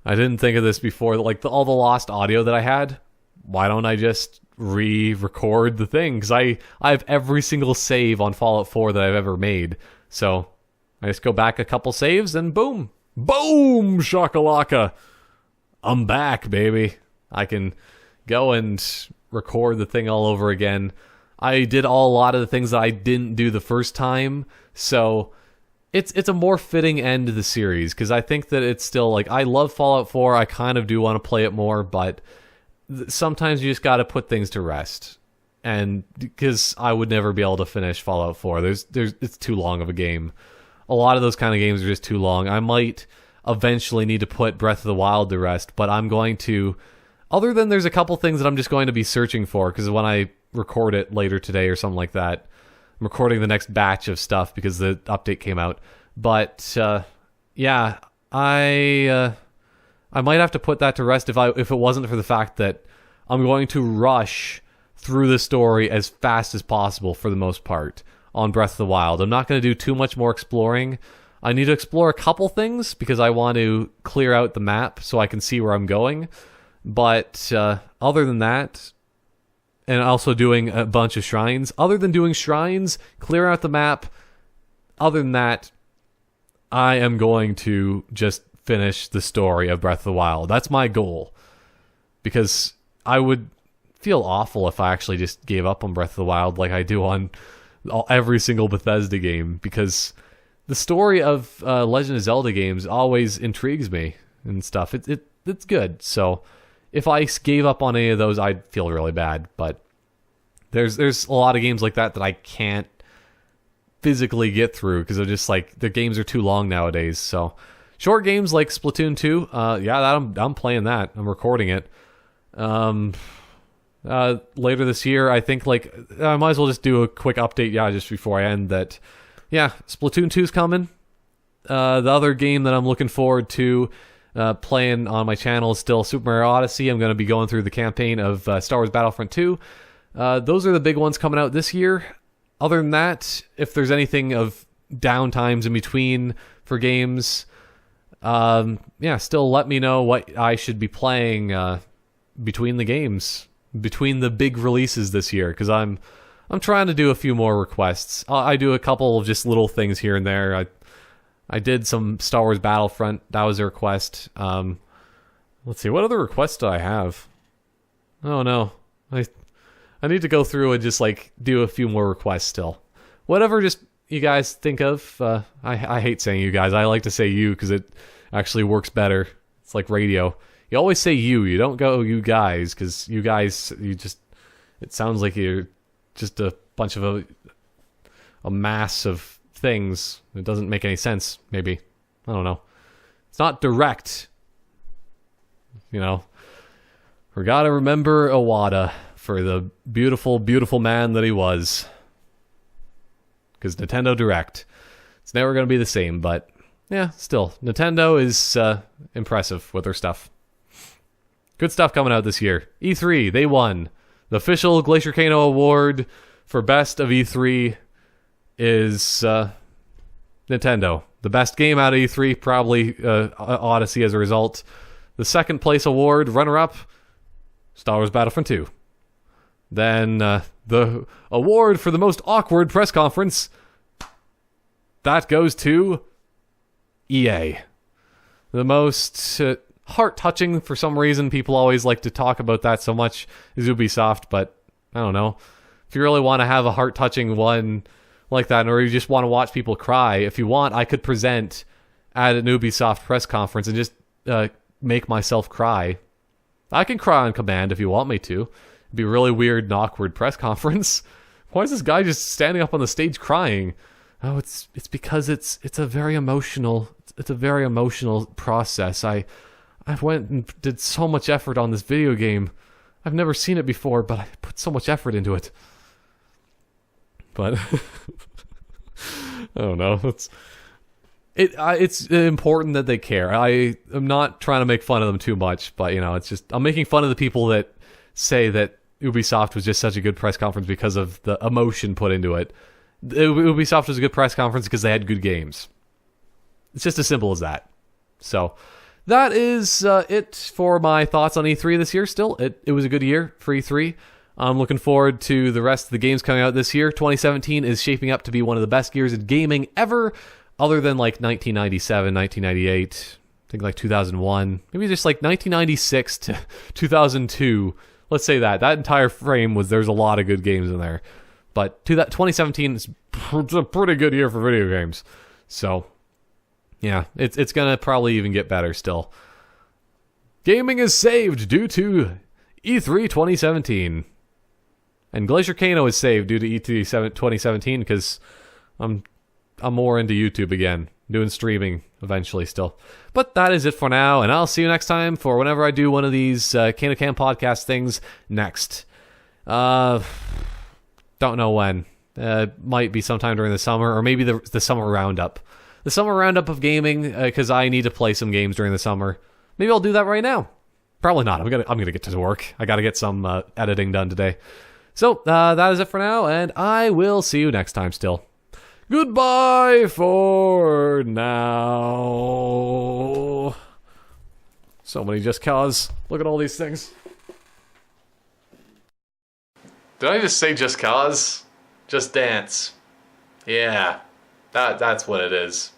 didn't think of this before. Like, all the lost audio that I had, why don't I just re-record the thing, because I have every single save on Fallout 4 that I've ever made. So I just go back a couple saves and boom, shakalaka, I'm back, baby. I can go and record the thing all over again. I did a lot of the things that I didn't do the first time, so it's a more fitting end to the series, because I think that it's still, like, I love Fallout 4, I kind of do want to play it more, but sometimes you just got to put things to rest. And because I would never be able to finish Fallout 4, it's too long of a game. A lot of those kind of games are just too long. I might eventually need to put Breath of the Wild to rest, but I'm going to, other than there's a couple things that I'm just going to be searching for, because when I record it later today or something like that, I'm recording the next batch of stuff because the update came out. But yeah, I might have to put that to rest if it wasn't for the fact that I'm going to rush through the story as fast as possible for the most part on Breath of the Wild. I'm not going to do too much more exploring. I need to explore a couple things because I want to clear out the map so I can see where I'm going. But other than that, and also doing a bunch of shrines. Other than doing shrines, clear out the map, other than that, I am going to just finish the story of Breath of the Wild. That's my goal. Because I would feel awful if I actually just gave up on Breath of the Wild like I do on every single Bethesda game. Because the story of Legend of Zelda games always intrigues me and stuff. It's good, so if I gave up on any of those, I'd feel really bad. But there's a lot of games like that I can't physically get through because they're just like, the games are too long nowadays. So short games like Splatoon 2, I'm playing that. I'm recording it. Later this year, I think, like, I might as well just do a quick update, just before I end that. Yeah, Splatoon 2's coming. The other game that I'm looking forward to playing on my channel is still Super Mario Odyssey. I'm going to be going through the campaign of Star Wars Battlefront 2. Those are the big ones coming out this year. Other than that, if there's anything of downtimes in between for games, still let me know what I should be playing between the games, between the big releases this year, because I'm trying to do a few more requests. I do a couple of just little things here and there. I did some Star Wars Battlefront. That was a request. Let's see, what other requests do I have? Oh no, I need to go through and just like do a few more requests still. Whatever, just you guys think of. I hate saying you guys. I like to say you because it actually works better. It's like radio. You always say you. You don't go you guys, because you guys, it sounds like you're just a bunch of a mass of things. It doesn't make any sense, maybe. I don't know. It's not direct. We gotta remember Iwata for the beautiful, beautiful man that he was. Because Nintendo Direct. It's never gonna be the same, but yeah, still. Nintendo is impressive with their stuff. Good stuff coming out this year. E3, they won. The official Glacier Kano Award for Best of E3 is Nintendo. The best game out of E3, probably Odyssey as a result. The second place award, runner-up, Star Wars Battlefront 2. Then the award for the most awkward press conference, that goes to EA. The most heart-touching, for some reason, people always like to talk about that so much, is Ubisoft, but I don't know. If you really want to have a heart-touching one like that, or you just want to watch people cry, if you want, I could present at an Ubisoft press conference and just make myself cry. I can cry on command if you want me to. It'd be a really weird and awkward press conference. Why is this guy just standing up on the stage crying? Oh, it's because it's a very emotional process. I went and did so much effort on this video game. I've never seen it before, but I put so much effort into it. But I don't know. It's important that they care. I am not trying to make fun of them too much, but it's just, I'm making fun of the people that say that Ubisoft was just such a good press conference because of the emotion put into it. Ubisoft was a good press conference because they had good games. It's just as simple as that. So that is it for my thoughts on E3 this year. Still, it was a good year for E3. I'm looking forward to the rest of the games coming out this year. 2017 is shaping up to be one of the best years in gaming ever, other than like 1997, 1998, I think like 2001, maybe just like 1996 to 2002. Let's say that entire frame there's a lot of good games in there. But 2017 is a pretty good year for video games. So, yeah, it's gonna probably even get better still. Gaming is saved due to E3 2017. And Glacier Kano is saved due to E3 2017 because I'm more into YouTube again, doing streaming eventually still. But that is it for now, and I'll see you next time for whenever I do one of these TheCanoCam podcast things next. Don't know when. Might be sometime during the summer, or maybe the summer roundup. The summer roundup of gaming, because I need to play some games during the summer. Maybe I'll do that right now. Probably not. I'm gonna get to work. I gotta get some editing done today. So, that is it for now, and I will see you next time still. Goodbye for now. So many just cause. Look at all these things. Did I just say just cause? Just dance. Yeah, that's what it is.